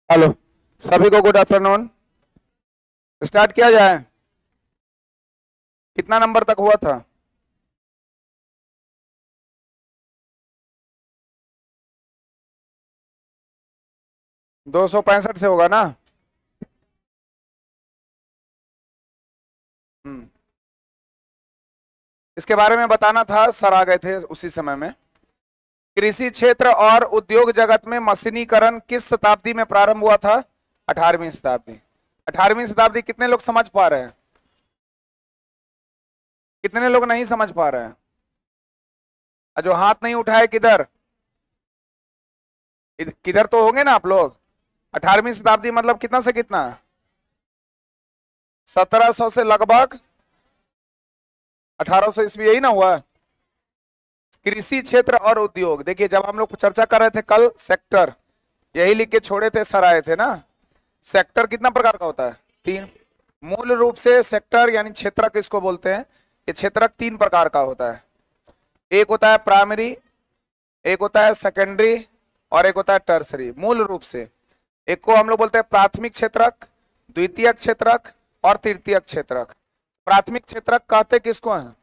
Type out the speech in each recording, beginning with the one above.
Hello, सभी को good afternoon. Start किया जाए। कितना नंबर तक हुआ था? दो सौ पैंसठ से होगा ना। हम्म। इसके बारे में बताना था, सर आ गए थे उसी समय में। कृषि क्षेत्र और उद्योग जगत में मशीनीकरण किस शताब्दी में प्रारंभ हुआ था? 18वीं शताब्दी। 18वीं शताब्दी कितने लोग समझ पा रहे हैं? कितने लोग नहीं समझ पा रहे हैं? और जो हाथ नहीं उठाए किधर? किधर तो होंगे ना आप लोग। 18वीं शताब्दी मतलब कितना से कितना? 1700 से लगभग 1800 ईस्वी, यही ना हुआ। कृषि क्षेत्र और उद्योग, देखिए जब हम लोग चर्चा कर रहे थे कल, सेक्टर यही लिख के छोड़े थे, सर आए थे ना। सेक्टर कितना प्रकार का होता है? तीन। मूल रूप से सेक्टर यानी क्षेत्रक इसको बोलते हैं। ये क्षेत्रक तीन प्रकार का होता है। एक होता है प्राइमरी, एक होता है सेकेंडरी, और एक होता है टर्सरी। मूल रूप से एक को हम लोग बोलते हैं प्राथमिक क्षेत्रक, द्वितीयक क्षेत्रक और तृतीयक क्षेत्रक। प्राथमिक क्षेत्रक कहते किसको हैं?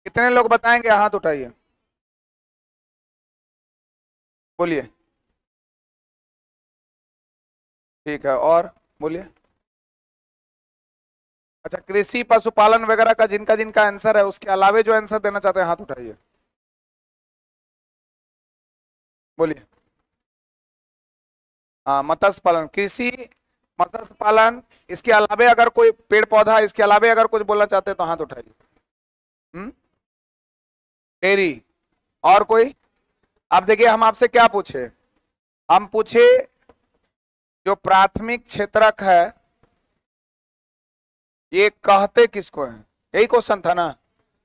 कितने लोग बताएंगे? हाथ उठाइए, बोलिए। ठीक है, और बोलिए। अच्छा, कृषि पशुपालन वगैरह का जिनका जिनका आंसर है, उसके अलावे जो आंसर देना चाहते हैं हाथ उठाइए, बोलिए। हाँ, मत्स्य पालन, कृषि, मत्स्य पालन। इसके अलावे अगर कोई पेड़ पौधा, इसके अलावे अगर कुछ बोलना चाहते हैं तो हाथ उठाइए। डेयरी, और कोई? अब देखिए हम आपसे क्या पूछे, हम पूछे जो प्राथमिक क्षेत्रक है ये कहते किसको है, यही क्वेश्चन था ना।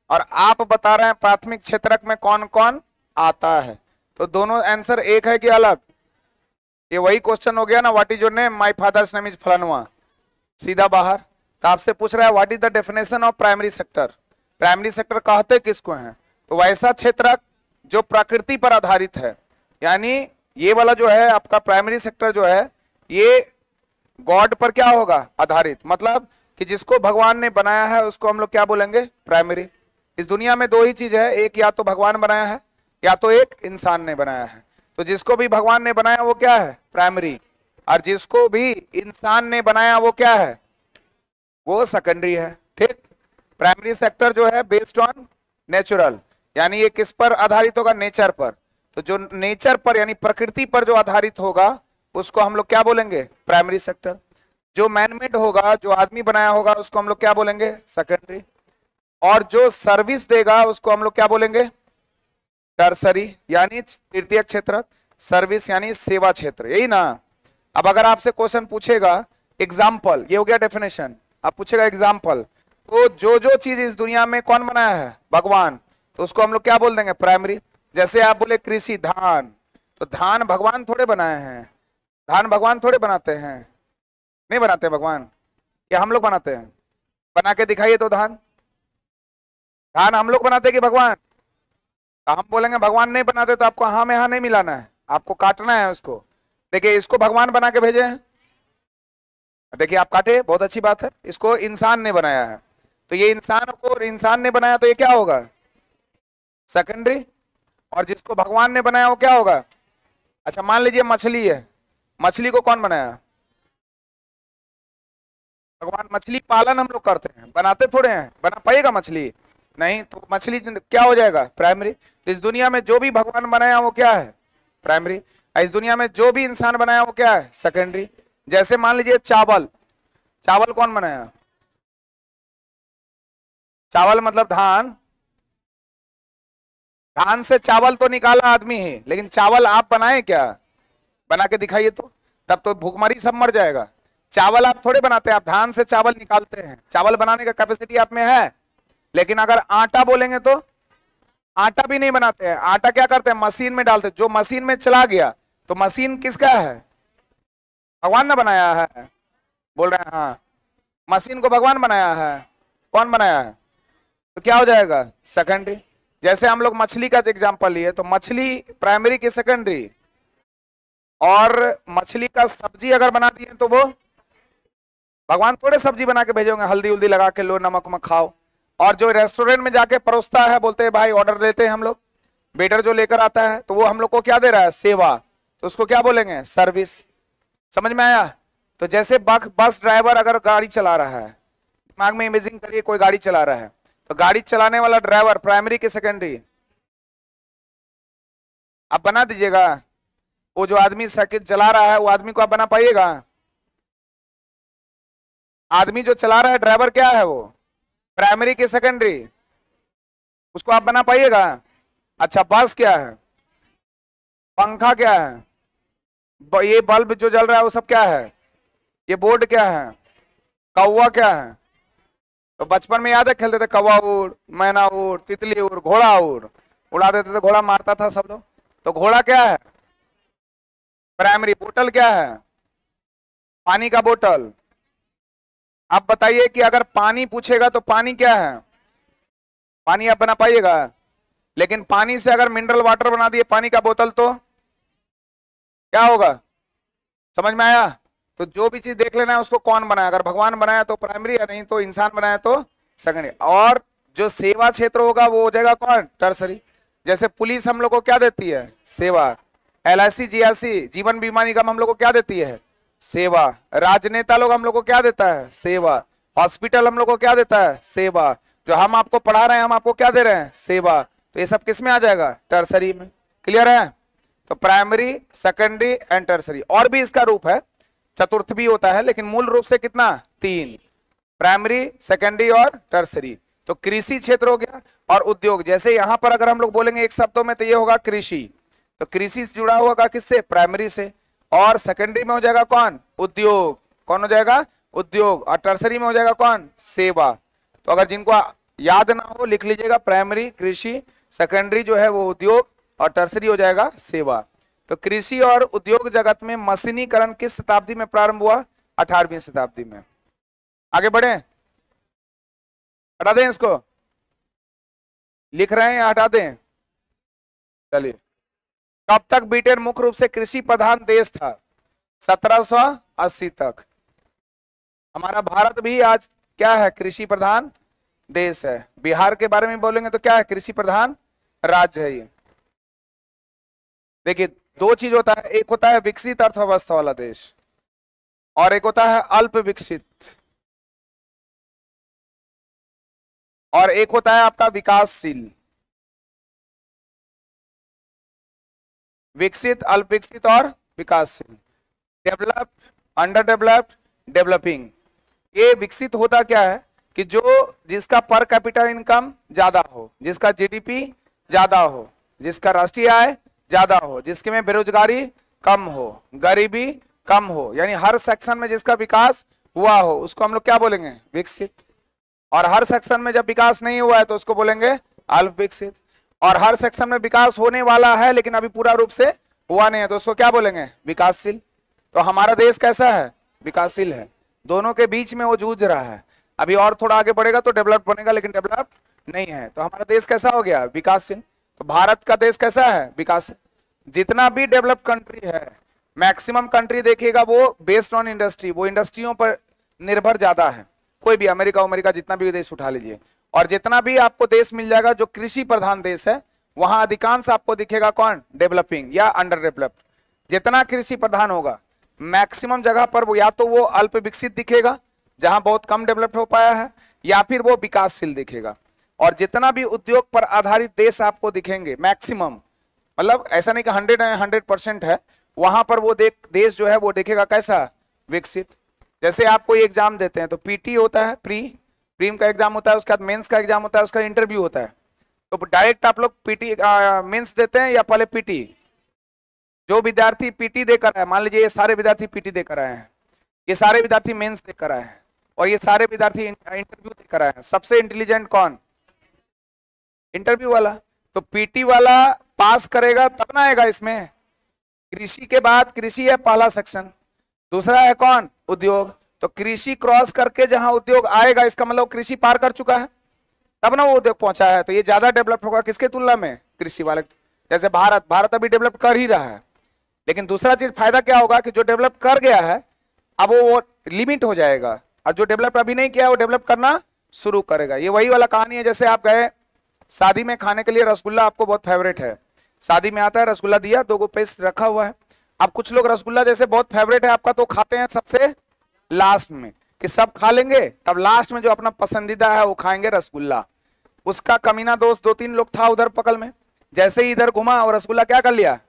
और आप बता रहे हैं प्राथमिक क्षेत्रक में कौन कौन आता है। तो दोनों आंसर एक है कि अलग? ये वही क्वेश्चन हो गया ना, what is your name, my father's name is फलानुआ, सीधा बाहर। तो आपसे पूछ रहा है what is the definition of primary sector. Primary sector कहते किसको हैं? तो वैसा क्षेत्रक जो प्रकृति पर आधारित है, यानी ये वाला जो है आपका प्राइमरी सेक्टर जो है, ये गॉड पर क्या होगा? आधारित। मतलब कि जिसको भगवान ने बनाया है उसको हम लोग क्या बोलेंगे? प्राइमरी। इस दुनिया में दो ही चीज है, एक या तो भगवान बनाया है या तो एक इंसान ने बनाया है। तो जिसको भी भगवान ने बनाया वो क्या है? प्राइमरी। और जिसको भी इंसान ने बनाया वो क्या है? वो सेकेंडरी है। ठीक। प्राइमरी सेक्टर जो है बेस्ड ऑन नेचुरल, यानी ये किस पर आधारित होगा? नेचर पर। तो जो नेचर पर यानी प्रकृति पर जो आधारित होगा उसको हम लोग क्या बोलेंगे? Primary sector. जो मैनमेड होगा, जो आदमी बनाया होगा, उसको हम लोग क्या बोलेंगे? सेकेंडरी। और जो सर्विस देगा उसको हम लोग क्या बोलेंगे? टर्सरी, यानी तृतीय क्षेत्र। सर्विस यानी सेवा क्षेत्र, यही ना। अब अगर आपसे क्वेश्चन पूछेगा एग्जाम्पल, ये हो गया डेफिनेशन, अब पूछेगा एग्जाम्पल, तो जो जो चीज इस दुनिया में कौन बनाया है? भगवान। तो उसको हम लोग क्या बोल देंगे? प्राइमरी। जैसे आप बोले कृषि, धान, तो धान भगवान थोड़े बनाए हैं। धान भगवान थोड़े बनाते हैं, नहीं बनाते भगवान, या हम लोग बनाते हैं? बना के दिखाइए तो धान। धान हम लोग बनाते कि भगवान? तो हम बोलेंगे भगवान नहीं बनाते, तो आपको हाँ में हाँ नहीं मिलाना है, आपको काटना है उसको। देखिए इसको भगवान बना के भेजे हैं, देखिए आप काटे, बहुत अच्छी बात है। इसको इंसान ने बनाया है, तो ये इंसान को इंसान ने बनाया, तो ये क्या होगा? सेकेंडरी। और जिसको भगवान ने बनाया वो क्या होगा? अच्छा मान लीजिए मछली है, मछली को कौन बनाया? भगवान। मछली पालन हम लोग करते हैं, बनाते थोड़े हैं। बना पाएगा मछली? नहीं। तो मछली क्या हो जाएगा? प्राइमरी। तो इस दुनिया में जो भी भगवान बनाया वो क्या है? प्राइमरी। इस दुनिया में जो भी इंसान बनाया वो क्या है? सेकेंडरी। जैसे मान लीजिए चावल, चावल कौन बनाया? चावल मतलब धान। धान से चावल तो निकाला आदमी ही, लेकिन चावल आप बनाए क्या? बना के दिखाइए तब तो भूखमरी सब मर जाएगा। चावल आप थोड़े बनाते हैं, आप धान से चावल निकालते हैं। चावल बनाने का कैपेसिटी आप में है, लेकिन अगर आटा बोलेंगे तो आटा भी नहीं बनाते हैं। आटा क्या करते हैं? मशीन में डालते हैं। जो मशीन में चला गया, तो मशीन किसका है? भगवान ने बनाया है, बोल रहे हैं हाँ। मशीन को भगवान बनाया है, कौन बनाया है? तो क्या हो जाएगा? सेकेंडरी। जैसे हम लोग मछली का एग्जांपल लिए, तो मछली प्राइमरी की सेकेंडरी? और मछली का सब्जी अगर बना दिए तो वो भगवान थोड़े सब्जी बना के भेजेंगे हल्दी उल्दी लगा के लो नमक वमक खाओ। और जो रेस्टोरेंट में जाके परोसता है, बोलते हैं भाई ऑर्डर लेते हैं हम लोग, वेटर जो लेकर आता है तो वो हम लोग को क्या दे रहा है, सेवा, तो उसको क्या बोलेंगे, सर्विस। समझ में आया? तो जैसे बस ड्राइवर अगर गाड़ी चला रहा है, दिमाग में इमेजिंग करिए कोई गाड़ी चला रहा है, तो गाड़ी चलाने वाला ड्राइवर प्राइमरी की सेकेंडरी, आप बना दीजिएगा। वो जो आदमी साइकिल चला रहा है वो आदमी को आप बना पाइएगा? आदमी जो चला रहा है ड्राइवर क्या है, वो प्राइमरी की सेकेंडरी, उसको आप बना पाइएगा? अच्छा बस क्या है, पंखा क्या है, ये बल्ब जो जल रहा है वो सब क्या है, ये बोर्ड क्या है, कौवा क्या है? तो बचपन में याद है खेलते थे कौवा उड़, मैना उड़, तितली उड़, घोड़ा उड़, उड़ा देते थे, घोड़ा मारता था सब लोग। तो घोड़ा क्या है, प्राइमरी। बोतल क्या है, पानी का बोतल। आप बताइए कि अगर पानी पूछेगा तो पानी क्या है, पानी आप बना पाइएगा? लेकिन पानी से अगर मिनरल वाटर बना दिए पानी का बोतल तो क्या होगा? समझ में आया? तो जो भी चीज देख लेना है उसको कौन बनाया, अगर भगवान बनाया तो प्राइमरी है, नहीं तो इंसान बनाया तो सेकेंडरी। और जो सेवा क्षेत्र होगा वो हो जाएगा कौन, टर्सरी। जैसे पुलिस हम लोग को क्या देती है, सेवा। LIC GIC जीवन बीमा निगम हम लोग को क्या देती है, सेवा। राजनेता लोग हम लोग को क्या देता है, सेवा। हॉस्पिटल हम लोग को क्या देता है, सेवा। जो हम आपको पढ़ा रहे हैं हम आपको क्या दे रहे हैं, सेवा। तो ये सब किस में आ जाएगा, टर्सरी में। क्लियर है? तो प्राइमरी, सेकेंडरी एंड टर्सरी। और भी इसका रूप है, चतुर्थ भी होता है, लेकिन मूल रूप से कितना, 3, प्राइमरी, सेकेंडरी और टर्सरी। तो कृषि क्षेत्र हो गया और उद्योग। जैसे यहां पर अगर हम लोग बोलेंगे एक शब्दों में तो ये होगा कृषि, तो कृषि से जुड़ा होगा किससे, प्राइमरी से। और सेकेंडरी में हो जाएगा कौन, उद्योग। कौन हो जाएगा, उद्योग। और टर्सरी में हो जाएगा कौन, सेवा। तो अगर जिनको याद ना हो लिख लीजिएगा, प्राइमरी कृषि, सेकेंडरी जो है वो उद्योग, और टर्सरी हो जाएगा सेवा। तो कृषि और उद्योग जगत में मशीनीकरण किस शताब्दी में प्रारंभ हुआ, 18वीं शताब्दी में। आगे बढ़े, हटा दें इसको, लिख रहे हैं या हटा दें? चलिए, कब तक ब्रिटेन मुख्य रूप से कृषि प्रधान देश था, 1780 तक। हमारा भारत भी आज क्या है, कृषि प्रधान देश है। बिहार के बारे में बोलेंगे तो क्या है, कृषि प्रधान राज्य है ये। देखिए दो चीज होता है, एक होता है विकसित अर्थव्यवस्था वाला देश और एक होता है अल्प विकसित, और एक होता है आपका विकासशील। विकसित, अल्प विकसित और विकासशील। Developed, under developed, developing. ये विकसित होता क्या है कि जो जिसका पर कैपिटल इनकम ज्यादा हो, जिसका GDP ज्यादा हो, जिसका राष्ट्रीय आय ज्यादा हो, जिसके में बेरोजगारी कम हो, गरीबी कम हो, यानी हर सेक्शन में जिसका विकास हुआ हो उसको हम लोग क्या बोलेंगे, विकसित। और हर सेक्शन में जब विकास नहीं हुआ है तो उसको बोलेंगे अल्प विकसित। और हर सेक्शन में विकास होने वाला है लेकिन अभी पूरा रूप से हुआ नहीं है तो उसको क्या बोलेंगे, विकासशील। तो हमारा देश कैसा है, विकासशील है। दोनों के बीच में वो जूझ रहा है, अभी और थोड़ा आगे बढ़ेगा तो डेवलप बनेगा, लेकिन डेवलप नहीं है। तो हमारा देश कैसा हो गया, विकासशील। तो भारत का देश कैसा है, विकासशील। जितना भी डेवलप कंट्री है, मैक्सिमम कंट्री देखिएगा वो बेस्ड ऑन इंडस्ट्री, वो इंडस्ट्रियों पर निर्भर ज्यादा है। कोई भी अमेरिका जितना भी देश उठा लीजिए, और जितना भी आपको देश मिल जाएगा जो कृषि प्रधान देश है, वहां अधिकांश आपको दिखेगा कौन, डेवलपिंग या अंडर डेवलप्ड। जितना कृषि प्रधान होगा मैक्सिमम जगह पर वो या तो वो अल्प विकसित दिखेगा जहां बहुत कम डेवलप हो पाया है, या फिर वो विकासशील दिखेगा। और जितना भी उद्योग पर आधारित देश आपको दिखेंगे मैक्सिमम, मतलब ऐसा नहीं कि 100% है, वहां पर वो देश जो है वो देखेगा कैसा, विकसित। जैसे आप कोई एग्जाम देते हैं तो PT होता है, प्रीम का एग्जाम होता है, उसके बाद मेंस का एग्जाम होता है, उसका इंटरव्यू होता है। तो डायरेक्ट आप लोग PT मेंस देते हैं या पहले PT? जो विद्यार्थी PT देकर आए, मान लीजिए ये सारे विद्यार्थी PT देकर आए हैं, ये सारे विद्यार्थी मेंस देकर आए हैं, और ये सारे विद्यार्थी इंटरव्यू देकर आए हैं, सबसे इंटेलिजेंट कौन, इंटरव्यू वाला। तो PT वाला पास करेगा तब ना आएगा इसमें। कृषि के बाद, कृषि है पहला सेक्शन, दूसरा है कौन, उद्योग। तो कृषि क्रॉस करके जहां उद्योग आएगा इसका मतलब कृषि पार कर चुका है, तब ना वो उद्योग पहुंचा है। तो ये ज्यादा डेवलप होगा किसके तुलना में, कृषि वाले। जैसे भारत अभी डेवलप कर ही रहा है, लेकिन दूसरा चीज फायदा क्या होगा कि जो डेवलप कर गया है अब वो लिमिट हो जाएगा, और जो डेवलप अभी नहीं किया वो डेवलप करना शुरू करेगा। ये वही वाला कहानी है, जैसे आप गए शादी में खाने के लिए, रसगुल्ला आपको बहुत फेवरेट है, शादी में आता है रसगुल्ला दिया, 2 पीस रखा हुआ है। अब कुछ लोग रसगुल्ला जैसे बहुत फेवरेट है आपका तो खाते हैं सबसे लास्ट में, कि सब खा लेंगे तब लास्ट में जो अपना पसंदीदा है वो खाएंगे रसगुल्ला। उसका कमीना दोस्त 2-3 लोग था उधर पकल में, जैसे ही इधर घुमा और रसगुल्ला क्या कर लिया,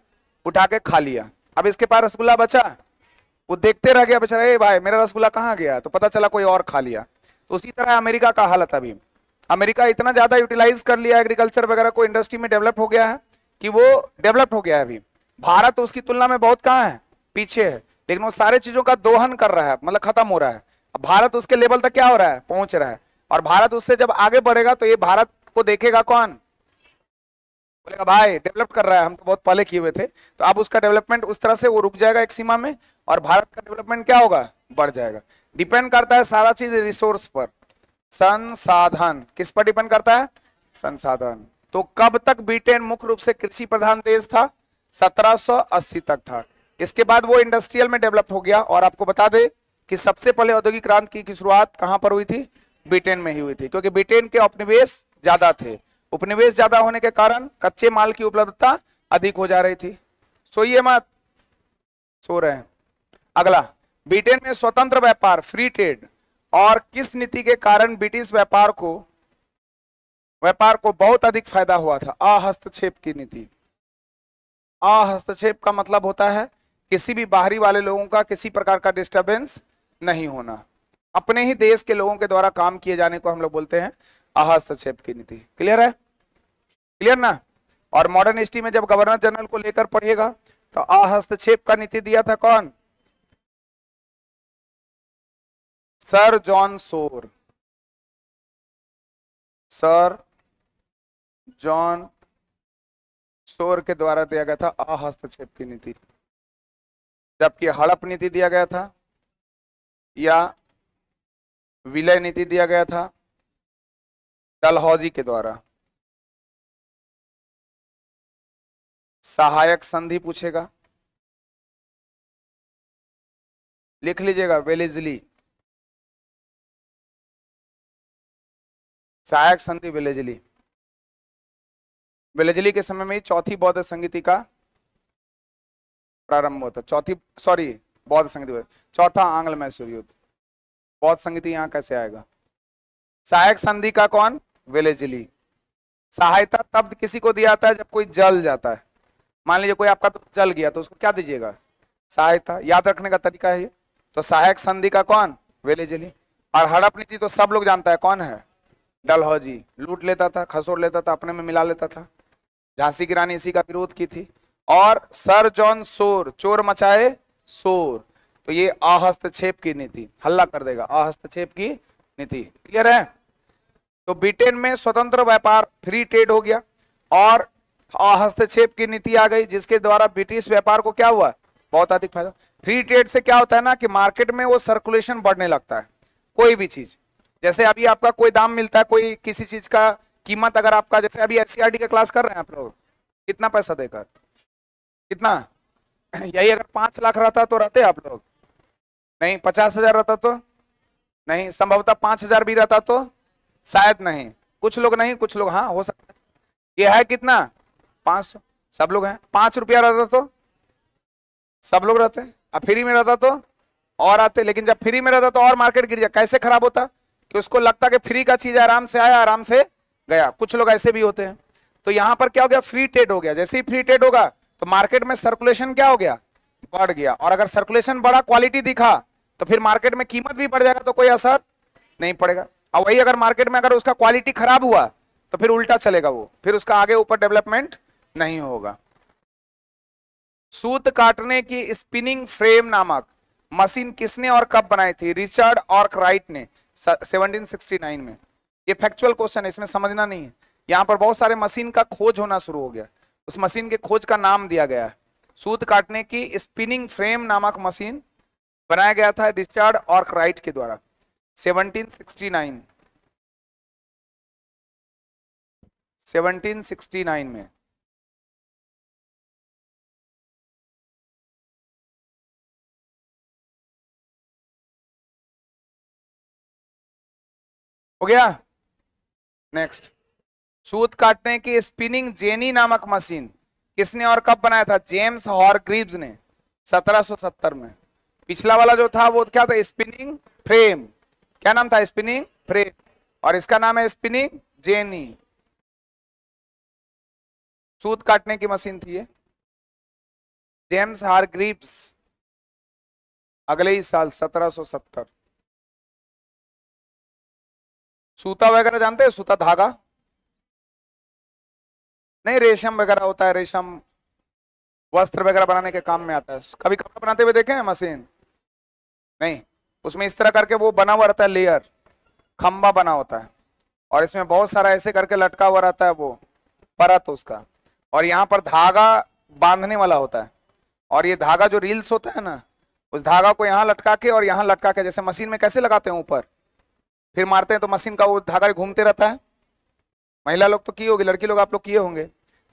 उठा के खा लिया। अब इसके पास रसगुल्ला बचा, वो देखते रह गया बेचारा, ए भाई मेरा रसगुल्ला कहाँ गया, तो पता चला कोई और खा लिया। तो उसी तरह अमेरिका का हालत अभी, अमेरिका इतना ज्यादा यूटिलाइज कर लिया एग्रीकल्चर वगैरह को, इंडस्ट्री में डेवलप हो गया है कि वो डेवलप हो गया है। अभी भारत उसकी तुलना में बहुत कहाँ है, पीछे है, लेकिन वो सारे चीजों का दोहन कर रहा है, मतलब खत्म हो रहा है। अब भारत उसके लेवल तक क्या हो रहा है, पहुंच रहा है, और भारत उससे जब आगे बढ़ेगा तो ये भारत को देखेगा कौन, बोलेगा भाई डेवलप कर रहा है, हम तो बहुत पहले किए हुए थे। तो अब उसका डेवलपमेंट उस तरह से वो रुक जाएगा एक सीमा में, और भारत का डेवलपमेंट क्या होगा, बढ़ जाएगा। डिपेंड करता है सारा चीज रिसोर्स पर, संसाधन किस पर डिपेंड करता है, संसाधन। तो कब तक ब्रिटेन मुख्य रूप से कृषि प्रधान देश था, 1780 तक था। इसके बाद वो इंडस्ट्रियल में डेवलप हो गया। और आपको बता दे कि सबसे पहले औद्योगिक क्रांति की शुरुआत कहां पर हुई थी, ब्रिटेन में ही हुई थी, क्योंकि ब्रिटेन के उपनिवेश ज्यादा थे, उपनिवेश ज्यादा होने के कारण कच्चे माल की उपलब्धता अधिक हो जा रही थी। सोइए मत, सो रहे हैं। अगला, ब्रिटेन में स्वतंत्र व्यापार, फ्री ट्रेड, और किस नीति के कारण ब्रिटिश व्यापार को बहुत अधिक फायदा हुआ था, अहस्तक्षेप की नीति। अहस्तक्षेप का मतलब होता है किसी भी बाहरी वाले लोगों का किसी प्रकार का डिस्टरबेंस नहीं होना, अपने ही देश के लोगों के द्वारा काम किए जाने को हम लोग बोलते हैं हस्तक्षेप की नीति। क्लियर है, क्लियर ना। और मॉडर्न हिस्ट्री में जब गवर्नर जनरल को लेकर पढ़िएगा तो हस्तक्षेप का नीति दिया था कौन, sir John Shore, sir John Shore के द्वारा दिया गया था हस्तक्षेप की नीति। जबकि हड़प नीति दिया गया था या विलय नीति दिया गया था डलहौजी के द्वारा। सहायक संधि पूछेगा, लिख लीजिएगा, वेलेजली, सहायक संधि वेलेजली। वेलेजली के समय में ही चौथी बौद्ध संगीति का प्रारंभ होता, बौद्ध संगीति, चौथा आंग्ल मैसूर युद्ध। बौद्ध संगीति यहाँ कैसे आएगा, सहायक संधि का कौन, वेलेजली। सहायता तब किसी को दिया जाता है जब कोई जल जाता है, मान लीजिए कोई आपका तो जल गया तो उसको क्या दीजिएगा, सहायता। याद रखने का तरीका है ये। तो सहायक संधि का कौन, वेलेजली। और हड़प नीति तो सब लोग जानता है कौन है, डलहौजी। लूट लेता था, खसोट लेता था, अपने में मिला लेता था। झांसी की रानी इसी का विरोध की थी। और सर जॉन शोर, चोर मचाए शोर, तो ये अहस्तक्षेप की नीति, हल्ला कर देगा, अहस्तक्षेप की नीति। क्लियर है। तो ब्रिटेन में स्वतंत्र व्यापार, फ्री ट्रेड हो गया, और हस्तक्षेप की नीति आ गई, जिसके द्वारा ब्रिटिश व्यापार को क्या हुआ, बहुत अधिक फायदा। फ्री ट्रेड से क्या होता है ना कि मार्केट में वो सर्कुलेशन बढ़ने लगता है। कोई भी चीज, जैसे अभी आपका कोई दाम मिलता है, कोई किसी चीज का कीमत, अगर आपका जैसे अभी एससीईआरटी का क्लास कर रहे हैं आप लोग, कितना पैसा देकर, कितना, यही अगर 5 लाख रहता तो रहते आप लोग, नहीं 50,000 रहता तो नहीं, संभवतः 5,000 भी रहता तो शायद नहीं, कुछ लोग नहीं, कुछ लोग हाँ, हो सकता है। ये है कितना, 500, सब लोग हैं। 5 रुपया रहता तो सब लोग रहते, अब फ्री में रहता तो और आते, लेकिन जब फ्री में रहता तो और मार्केट गिर जाए। कैसे खराब होता कि उसको लगता कि फ्री का चीज आराम से आया, आराम से गया। कुछ लोग ऐसे भी होते हैं। तो यहां पर क्या हो गया, फ्री ट्रेड हो गया। जैसे ही फ्री ट्रेड होगा तो मार्केट में सर्कुलेशन क्या हो गया, बढ़ गया। और अगर सर्कुलेशन बढ़ा, क्वालिटी दिखा, तो फिर मार्केट में कीमत भी बढ़ जाएगा, तो कोई असर नहीं पड़ेगा। और वही अगर मार्केट में अगर उसका क्वालिटी खराब हुआ तो फिर उल्टा चलेगा, वो फिर उसका आगे ऊपर डेवलपमेंट नहीं होगा। सूत काटने की स्पिनिंग फ्रेम नामक मशीन किसने और कब बनाई थी, रिचर्ड आर्कराइट ने 1769 में। ये फैक्चुअल क्वेश्चन है, इसमें समझना नहीं है। यहां पर बहुत सारे मशीन का खोज होना शुरू हो गया, उस मशीन के खोज का नाम दिया गया है। सूत काटने की स्पिनिंग फ्रेम नामक मशीन बनाया गया था रिचर्ड आर्कराइट के द्वारा 1769 में। हो गया। नेक्स्ट, सूत काटने की स्पिनिंग जेनी नामक मशीन किसने और कब बनाया था? जेम्स हॉरग्रीव्स ने 1770 में। पिछला वाला जो था वो क्या था? Spinning frame. क्या नाम था? Spinning frame. और इसका नाम है स्पिनिंग जेनी। सूत काटने की मशीन थी ये। जेम्स हारग्रीव्स, अगले ही साल 1770। सूता वगैरह जानते हैं? सूता धागा नहीं, रेशम वगैरह होता है, रेशम वस्त्र वगैरह बनाने के काम में आता है। कभी कपड़ा बनाते हुए देखे हैं मशीन? नहीं। उसमें इस तरह करके वो बना हुआ रहता है, लेयर, खंबा बना होता है, और इसमें बहुत सारा ऐसे करके लटका हुआ रहता है वो परत उसका, और यहाँ पर धागा बांधने वाला होता है, और ये धागा जो रील्स होता है ना, उस धागा को यहाँ लटका के और यहाँ लटका के, जैसे मशीन में कैसे लगाते हैं ऊपर फिर मारते हैं तो मशीन का वो धागा घूमते रहता है। महिला लोग तो किए होंगे, लड़की लोग आप लोग किए होंगे।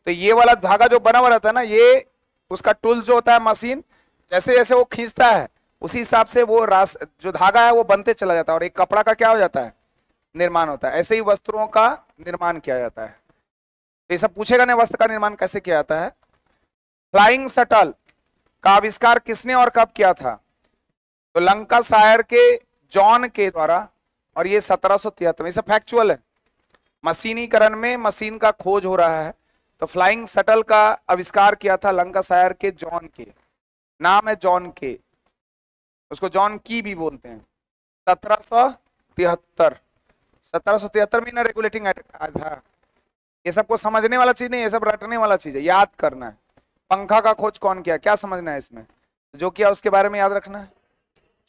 तो ये वाला धागा जो बना हुआ रहता है ना, ये उसका टूल जो होता है मशीन, जैसे जैसे वो खींचता है उसी हिसाब से वो रास जो धागा है वो बनते चला जाता है, और एक कपड़ा का क्या हो जाता है? निर्माण होता है। ऐसे ही वस्त्रों का निर्माण किया जाता है। तो ये सब पूछेगा ना, वस्त्र का निर्माण कैसे किया जाता है। फ्लाइंग शटल का आविष्कार किसने और कब किया था? तो लंकाशायर के जॉन के द्वारा, और ये 1773 में। सब फैक्चुअल है। मशीनीकरण में मशीन का खोज हो रहा है। तो फ्लाइंग शटल का आविष्कार किया था लंकाशायर के जॉन के, नाम है जॉन के, उसको जॉन की भी बोलते हैं। 1773 में ना रेगुलेटिंग एक्ट आया था। ये सबको समझने वाला चीज नहीं, ये सब रटने वाला चीज है, याद करना है। पंखा का खोज कौन किया, क्या समझना है इसमें? जो किया उसके बारे में याद रखना है।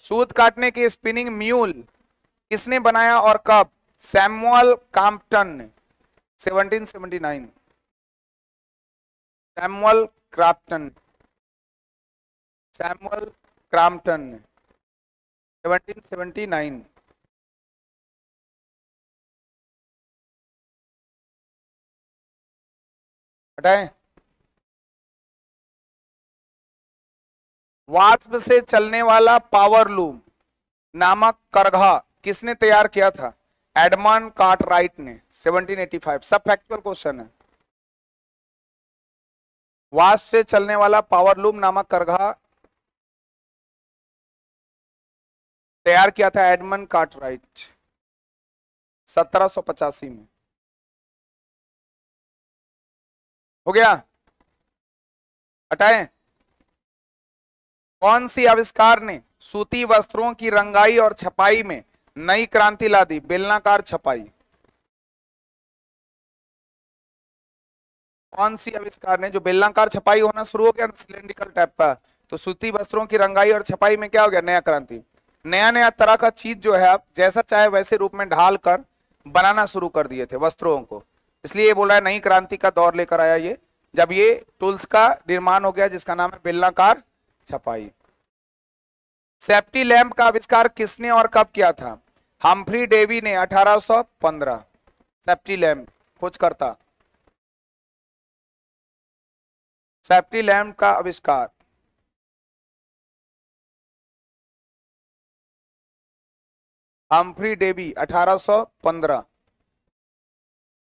सूत काटने की स्पिनिंग म्यूल किसने बनाया और कब? सैमुअल क्रॉम्पटन ने 1779। सैमुअल क्रॉम्पटन ने 1779। हटाएं। वाष्प से चलने वाला पावर लूम नामक करघा किसने तैयार किया था? एडमंड कार्टराइट ने 1785। सब फैक्चुअल क्वेश्चन है। वाष्प से चलने वाला पावर लूम नामक करघा तैयार किया था एडमंड कार्टराइट 1785 में। हो गया। हटाएं। कौन सी आविष्कार ने सूती वस्त्रों की रंगाई और छपाई में नई क्रांति ला दी? बेलनाकार छपाई। कौन सी आविष्कार ने, जो बेलनाकार छपाई होना शुरू हो गया सिलेंड्रिकल टाइप का, तो सूती वस्त्रों की रंगाई और छपाई में क्या हो गया? नया क्रांति। नया नया तरह का चीज जो है आप जैसा चाहे वैसे रूप में ढाल कर बनाना शुरू कर दिए थे वस्त्रों को, इसलिए ये बोल रहा है नई क्रांति का दौर लेकर आया ये, जब ये टूल्स का निर्माण हो गया जिसका नाम है बेलनाकार छपाई। सेफ्टी लैंप का आविष्कार किसने और कब किया था? हम्फ्री डेवी ने 1815। सेफ्टी लैंप खोज करता। सेफ्टी लैंप का आविष्कार हम्फ्री डेवी 1815।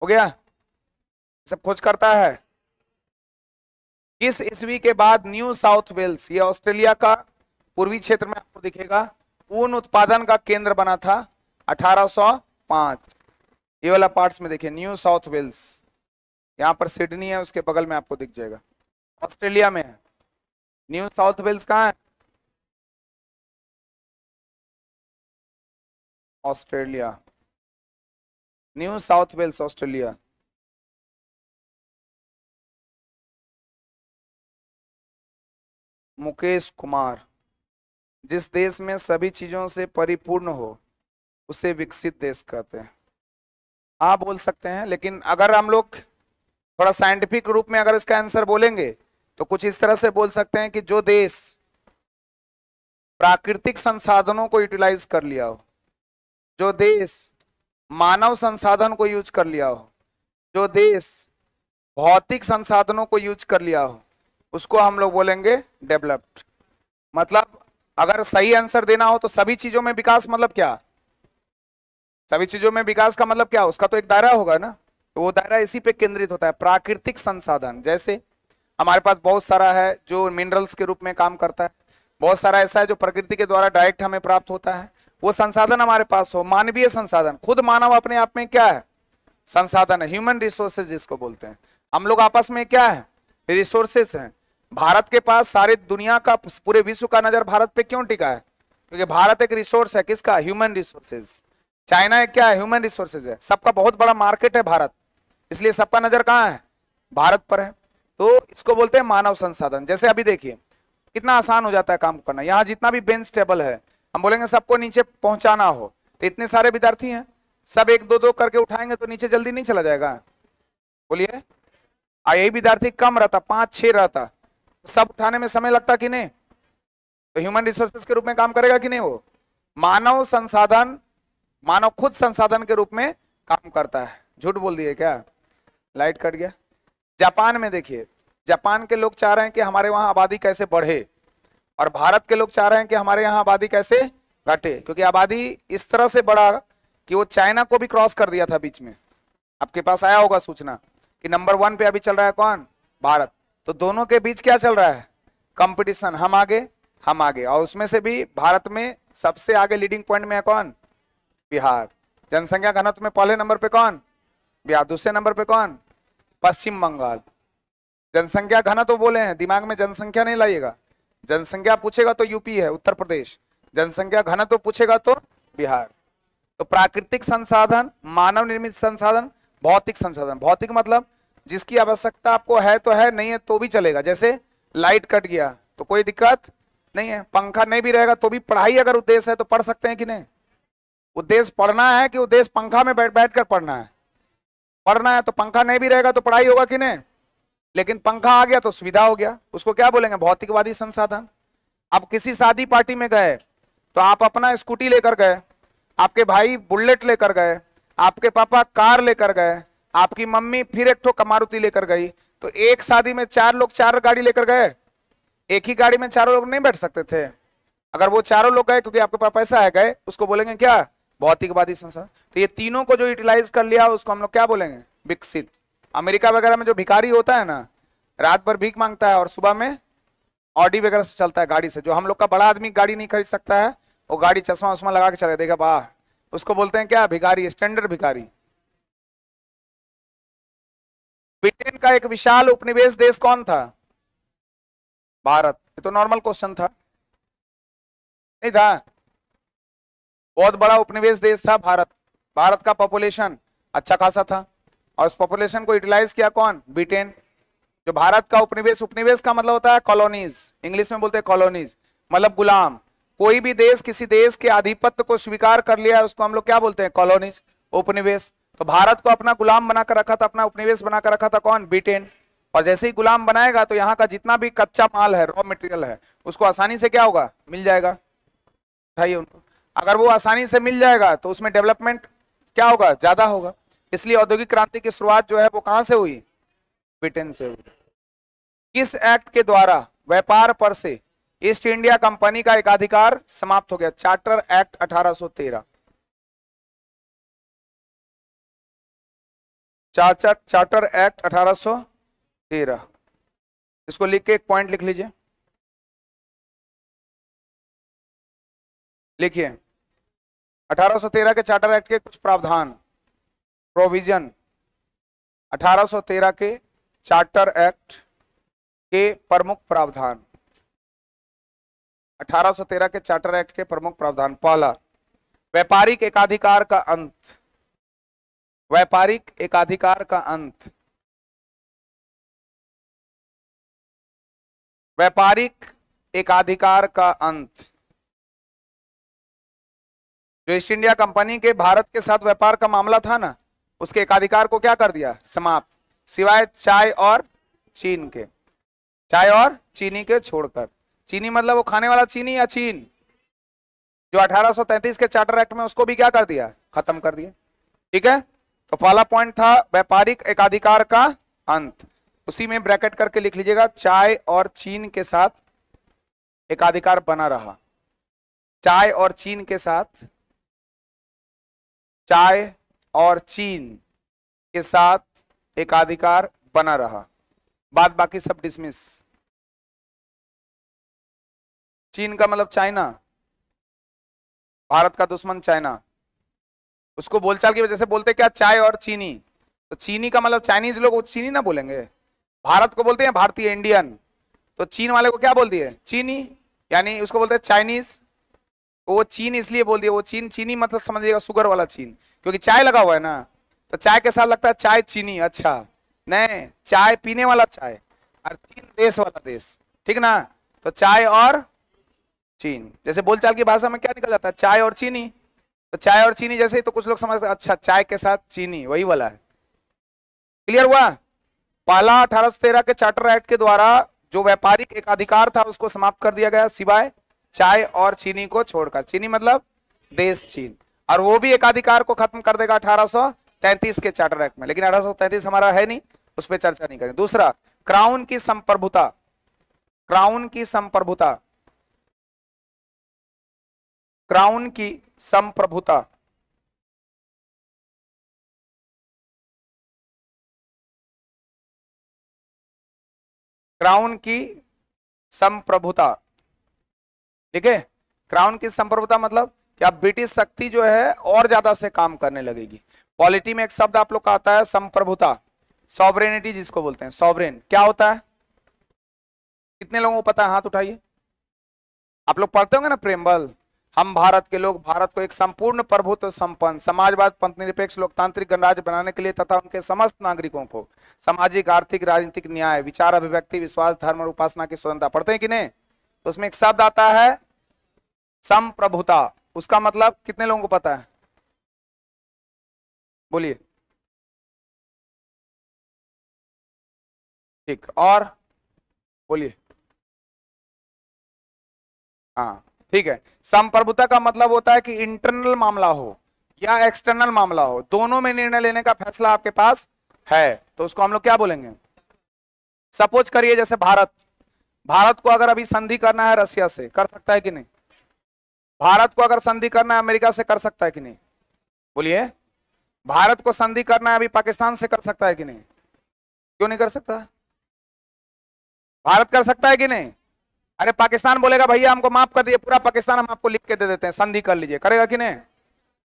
हो गया। सब खोज करता है। किस ईस्वी के बाद न्यू साउथ वेल्स, ये ऑस्ट्रेलिया का पूर्वी क्षेत्र में आपको दिखेगा, ऊन उत्पादन का केंद्र बना था? 1805। ये वाला पार्ट्स में देखिए, न्यू साउथ वेल्स, यहां पर सिडनी है, उसके बगल में आपको दिख जाएगा, ऑस्ट्रेलिया में है। न्यू साउथ वेल्स कहाँ है? Australia. New South Wales Australia. Mukesh Kumar, जिस देश में सभी चीजों से परिपूर्ण हो उसे विकसित देश कहते हैं। हाँ बोल सकते हैं, लेकिन अगर हम लोग थोड़ा साइंटिफिक रूप में अगर इसका आंसर बोलेंगे तो कुछ इस तरह से बोल सकते हैं कि जो देश प्राकृतिक संसाधनों को यूटिलाइज कर लिया हो, जो देश मानव संसाधन को यूज कर लिया हो, जो देश भौतिक संसाधनों को यूज कर लिया हो, उसको हम लोग बोलेंगे डेवलप्ड। मतलब अगर सही आंसर देना हो तो सभी चीजों में विकास मतलब क्या? सभी चीजों में विकास का मतलब क्या, उसका तो एक दायरा होगा ना, तो वो दायरा इसी पे केंद्रित होता है। प्राकृतिक संसाधन, जैसे हमारे पास बहुत सारा है जो मिनरल्स के रूप में काम करता है, बहुत सारा ऐसा है जो प्रकृति के द्वारा डायरेक्ट हमें प्राप्त होता है, वो संसाधन हमारे पास हो। मानवीय संसाधन, खुद मानव अपने आप में क्या है, संसाधन है, ह्यूमन रिसोर्सेज जिसको बोलते हैं। हम लोग आपस में क्या है, रिसोर्सेस हैं। भारत के पास सारी दुनिया का, पूरे विश्व का नजर भारत पे क्यों टिका है, क्योंकि भारत एक रिसोर्स है, किसका, ह्यूमन रिसोर्सेज। चाइना एक क्या है, ह्यूमन रिसोर्सेज है। सबका बहुत बड़ा मार्केट है भारत, इसलिए सबका नजर कहाँ है, भारत पर है। तो इसको बोलते हैं मानव संसाधन। जैसे अभी देखिए कितना आसान हो जाता है काम करना, यहाँ जितना भी बेंच टेबल है, हम बोलेंगे सबको नीचे पहुंचाना हो, तो इतने सारे विद्यार्थी हैं, सब एक दो दो करके उठाएंगे तो नीचे जल्दी नहीं चला जाएगा, बोलिए। यही विद्यार्थी कम रहता, 5-6 रहता, सब उठाने में समय लगता कि नहीं, तो ह्यूमन रिसोर्सेज के रूप में काम करेगा कि नहीं वो। मानव संसाधन, मानव खुद संसाधन के रूप में काम करता है। झूठ बोल दिए क्या, लाइट कट गया। जापान में देखिए, जापान के लोग चाह रहे हैं कि हमारे वहां आबादी कैसे बढ़े, और भारत के लोग चाह रहे हैं कि हमारे यहाँ आबादी कैसे घटे, क्योंकि आबादी इस तरह से बढ़ा कि वो चाइना को भी क्रॉस कर दिया था बीच में। आपके पास आया होगा सूचना कि नंबर 1 पे अभी चल रहा है कौन, भारत। तो दोनों के बीच क्या चल रहा है, कंपटीशन, हम आगे हम आगे। और उसमें से भी भारत में सबसे आगे लीडिंग पॉइंट में है कौन, बिहार। जनसंख्या घनत्व में पहले नंबर पे कौन, बिहार। दूसरे नंबर पे कौन, पश्चिम बंगाल। जनसंख्या घनत्व बोले हैं, दिमाग में जनसंख्या नहीं लाइएगा। जनसंख्या पूछेगा तो यूपी है, उत्तर प्रदेश। जनसंख्या घनत्व पूछेगा तो बिहार। तो प्राकृतिक संसाधन, मानव निर्मित संसाधन, भौतिक संसाधन। भौतिक मतलब जिसकी आवश्यकता आपको है तो है, नहीं है तो भी चलेगा। जैसे लाइट कट गया तो कोई दिक्कत नहीं है, पंखा नहीं भी रहेगा तो भी पढ़ाई अगर उद्देश्य है तो पढ़ सकते हैं कि नहीं। उद्देश्य पढ़ना है कि उद्देश्य पंखा में बैठ कर पढ़ना है, पढ़ना है तो पंखा नहीं भी रहेगा तो पढ़ाई होगा कि नहीं। लेकिन पंखा आ गया तो सुविधा हो गया, उसको क्या बोलेंगे, भौतिकवादी संसाधन। आप किसी शादी पार्टी में गए तो आप अपना स्कूटी लेकर गए, आपके भाई बुलेट लेकर गए, आपके पापा कार लेकर गए, आपकी मम्मी फिर एक ठो मारुति लेकर गई, तो एक शादी में 4 लोग 4 गाड़ी लेकर गए, एक ही गाड़ी में चारों लोग नहीं बैठ सकते थे। अगर वो चारों लोग गए क्योंकि आपके पास पैसा है गए, उसको बोलेंगे क्या, भौतिकवादी संसाधन। तो ये तीनों को जो यूटिलाइज कर लिया उसको हम लोग क्या बोलेंगे, विकसित। अमेरिका वगैरह में जो भिखारी होता है ना, रात भर भीख मांगता है और सुबह में ऑडी वगैरह से चलता है गाड़ी से। जो हम लोग का बड़ा आदमी गाड़ी नहीं खरीद सकता है, वो गाड़ी चश्मा उश्मा लगा के चले, देखा वाह, उसको बोलते हैं क्या, भिखारी, स्टैंडर्ड भिखारी। ब्रिटेन का एक विशाल उपनिवेश देश कौन था, भारत। ये तो नॉर्मल क्वेश्चन था, नहीं था। बहुत बड़ा उपनिवेश देश था भारत। भारत का पॉपुलेशन अच्छा खासा था और उस पॉपुलेशन को यूटिलाइज किया कौन, ब्रिटेन। जो भारत का उपनिवेश, उपनिवेश का मतलब होता है कॉलोनीज, इंग्लिश में बोलते हैं कॉलोनीज, मतलब गुलाम। कोई भी देश किसी देश के आधिपत्य को स्वीकार कर लिया है उसको हम लोग क्या बोलते हैं, कॉलोनीज, उपनिवेश। तो भारत को अपना गुलाम बनाकर रखा था, अपना उपनिवेश बनाकर रखा था कौन, ब्रिटेन। और जैसे ही गुलाम बनाएगा तो यहाँ का जितना भी कच्चा माल है, रॉ मटेरियल है, उसको आसानी से क्या होगा, मिल जाएगा। उठाइए उनको, अगर वो आसानी से मिल जाएगा तो उसमें डेवलपमेंट क्या होगा, ज्यादा होगा। इसलिए औद्योगिक क्रांति की शुरुआत जो है वो कहां से हुई, ब्रिटेन से हुई। किस एक्ट के द्वारा व्यापार पर से ईस्ट इंडिया कंपनी का एकाधिकार समाप्त हो गया, चार्टर एक्ट 1813। चार्टर एक्ट 1813, इसको लिख के एक पॉइंट लिख लीजिए। लिखिए 1813 के चार्टर एक्ट के कुछ प्रावधान, प्रोविजन। 1813 के चार्टर एक्ट के प्रमुख प्रावधान। 1813 के चार्टर एक्ट के प्रमुख प्रावधान। पहला, व्यापारिक एकाधिकार का अंत। व्यापारिक एकाधिकार का अंत। व्यापारिक एकाधिकार का अंत। जो ईस्ट इंडिया कंपनी के भारत के साथ व्यापार का मामला था ना, उसके एकाधिकार को क्या कर दिया, समाप्त, सिवाय चाय और चीन के, चाय और चीनी के छोड़कर। चीनी मतलब वो खाने वाला चीनी या चीन, जो 1833 के चार्टर एक्ट में उसको भी क्या कर दिया, खत्म कर दिया। ठीक है, तो पहला पॉइंट था व्यापारिक एकाधिकार का अंत। उसी में ब्रैकेट करके लिख लीजिएगा, चाय और चीन के साथ एकाधिकार बना रहा। चाय और चीन के साथ चाय और चीन के साथ एकाधिकार बना रहा, बाद बाकी सब डिसमिस। चीन का मतलब चाइना, भारत का दुश्मन चाइना। उसको बोलचाल की वजह से बोलते क्या, चाय और चीनी। तो चीनी का मतलब चाइनीज लोग चीनी ना बोलेंगे, भारत को बोलते हैं भारतीय, इंडियन। तो चीन वाले को क्या बोल दिए, चीनी, यानी उसको बोलते हैं चाइनीज। वो चीन इसलिए बोल दिया, वो चीन, चीनी मतलब समझिएगा शुगर वाला चीन, क्योंकि चाय लगा हुआ है ना, तो चाय के साथ लगता है चाय चीनी। अच्छा नहीं, चाय पीने वाला चाय, और चीन देश वाला देश, ठीक ना। तो चाय और चीन, जैसे बोलचाल की भाषा में क्या निकल जाता है, चाय और चीनी। तो चाय और चीनी जैसे ही तो कुछ लोग समझते हैं अच्छा चाय के साथ चीनी, वही वाला है। क्लियर हुआ। पहला 1813 के चार्टर एक्ट के द्वारा जो व्यापारिक एकाधिकार था उसको समाप्त कर दिया गया, सिवाय चाय और चीनी को छोड़कर। चीनी मतलब देश चीन, और वो भी एकाधिकार को खत्म कर देगा 1833 के चार्टर एक्ट में। लेकिन 1833 हमारा है नहीं, उस पर चर्चा नहीं करें। दूसरा, क्राउन की संप्रभुता। क्राउन की संप्रभुता, क्राउन की संप्रभुता। क्राउन की संप्रभुता, ठीक है। क्राउन की संप्रभुता मतलब क्या, ब्रिटिश शक्ति जो है और ज्यादा से काम करने लगेगी। पॉलिटी में एक शब्द आप लोग का आता है संप्रभुता, सॉवरेनिटी जिसको बोलते हैं। सॉवरेन क्या होता है, कितने लोगों को पता है, हाथ उठाइए। आप लोग पढ़ते होंगे ना प्रेमबल, हम भारत के लोग भारत को एक संपूर्ण प्रभुत्व संपन्न समाजवाद पंथ निरपेक्ष लोकतांत्रिक गणराज्य बनाने के लिए तथा उनके समस्त नागरिकों को सामाजिक आर्थिक राजनीतिक न्याय विचार अभिव्यक्ति विश्वास धर्म और उपासना की स्वतंत्रता, पढ़ते हैं कि नहीं। तो उसमें एक शब्द आता है संप्रभुता, उसका मतलब कितने लोगों को पता है, बोलिए। ठीक, और बोलिए। हाँ ठीक है, संप्रभुता का मतलब होता है कि इंटरनल मामला हो या एक्सटर्नल मामला हो, दोनों में निर्णय लेने का फैसला आपके पास है, तो उसको हम लोग क्या बोलेंगे। सपोज करिए जैसे भारत, भारत को अगर अभी संधि करना है रशिया से, कर सकता है कि नहीं। भारत को अगर संधि करना है अमेरिका से, कर सकता है कि नहीं, बोलिए। भारत को संधि करना है अभी पाकिस्तान से, कर सकता है कि नहीं, क्यों नहीं कर सकता, भारत कर सकता है कि नहीं। अरे पाकिस्तान बोलेगा भैया हमको माफ कर दिए, पूरा पाकिस्तान हम आपको लिख के दे देते हैं, संधि कर लीजिए, करेगा कि नहीं।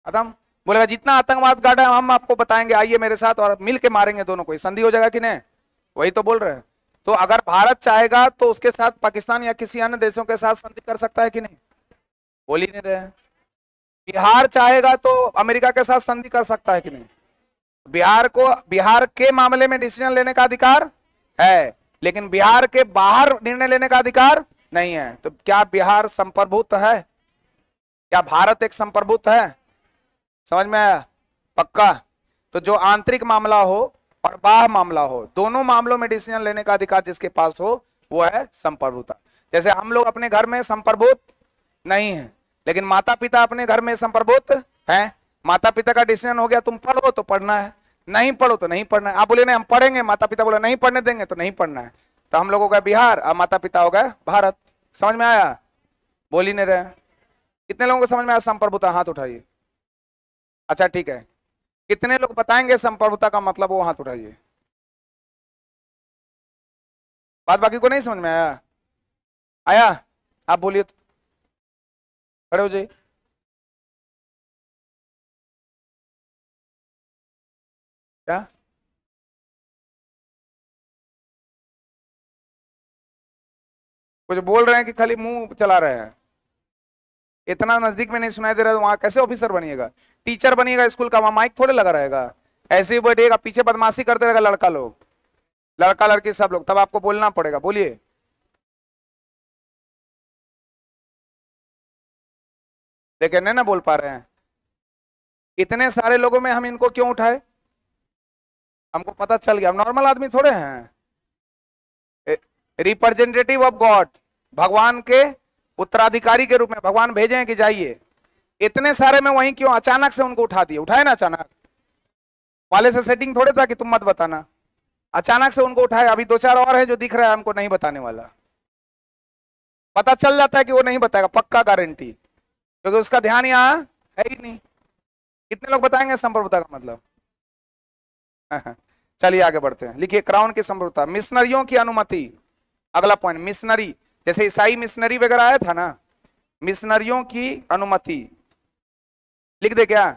खत्म। बोलेगा जितना आतंकवाद गाड़ा है हम आपको बताएंगे, आइए मेरे साथ और मिल के मारेंगे दोनों को, संधि हो जाएगा कि नहीं। वही तो बोल रहे हैं। तो अगर भारत चाहेगा तो उसके साथ पाकिस्तान या किसी अन्य देशों के साथ संधि कर सकता है कि नहीं, बोल ही नहीं रहे। बिहार चाहेगा तो अमेरिका के साथ संधि कर सकता है कि नहीं। बिहार को, बिहार के मामले में डिसीजन लेने का अधिकार है, लेकिन बिहार के बाहर निर्णय लेने का अधिकार नहीं है। तो क्या बिहार संप्रभुत्व है, क्या भारत एक संप्रभुत्व है, समझ में आया, पक्का। तो जो आंतरिक मामला हो और बाह्य मामला हो, दोनों मामलों में डिसीजन लेने का अधिकार जिसके पास हो वो है संप्रभुता। जैसे हम लोग अपने घर में संप्रभुत नहीं है, लेकिन माता पिता अपने घर में संप्रभुत हैं। माता पिता का डिसीजन हो गया तुम पढ़ो तो पढ़ना है, नहीं पढ़ो तो नहीं पढ़ना है। आप बोले नहीं हम पढ़ेंगे, माता पिता बोले नहीं पढ़ने देंगे तो नहीं पढ़ना है, तो हम लोग हो गए बिहार और माता पिता हो गए भारत। समझ में आया, बोल ही नहीं रहे। कितने लोगों को समझ में आया संप्रभुता, हाथ उठाइए। अच्छा ठीक है, कितने लोग बताएंगे संप्रभुता का मतलब, वो हाथ उठाइए। बात बाकी को नहीं समझ में आया, आया आप बोलिए तो, खड़े हो जाइए। क्या कुछ बोल रहे हैं कि खाली मुंह चला रहे हैं, इतना नजदीक में नहीं सुनाई दे रहा है, वहां कैसे ऑफिसर बनिएगा, टीचर बनिएगा स्कूल का, वहां माइक थोड़े लगा रहेगा, ऐसे ही बैठिएगा, पीछे बदमाशी करते रहेगा लड़का लोग, लड़का लड़की सब लोग, तब आपको बोलना पड़ेगा, बोलिए। लेकिन नहीं ना बोल पा रहे हैं, इतने सारे लोगों में हम इनको क्यों उठाए, हमको पता चल गया हम नॉर्मल आदमी थोड़े हैं, रिप्रेजेंटेटिव ऑफ गॉड, भगवान के उत्तराधिकारी के रूप में भगवान भेजे हैं कि जाइए। इतने सारे में वहीं क्यों अचानक से उनको उठा दिए, उठाए ना अचानक, वाले से सेटिंग थोड़े था कि तुम मत बताना, अचानक से उनको उठाए। अभी दो चार और है जो दिख रहा है हमको नहीं बताने वाला, पता चल जाता है कि वो नहीं बताएगा, पक्का गारंटी, क्योंकि उसका ध्यान यहाँ है ही नहीं। कितने लोग बताएंगे संप्रभुता का मतलब? चलिए आगे बढ़ते हैं। लिखिए क्राउन की संप्रभुता, मिशनरियों की अनुमति। अगला पॉइंट, मिशनरी, जैसे ईसाई मिशनरी वगैरह आया था ना, मिशनरियों की अनुमति लिख दे क्या?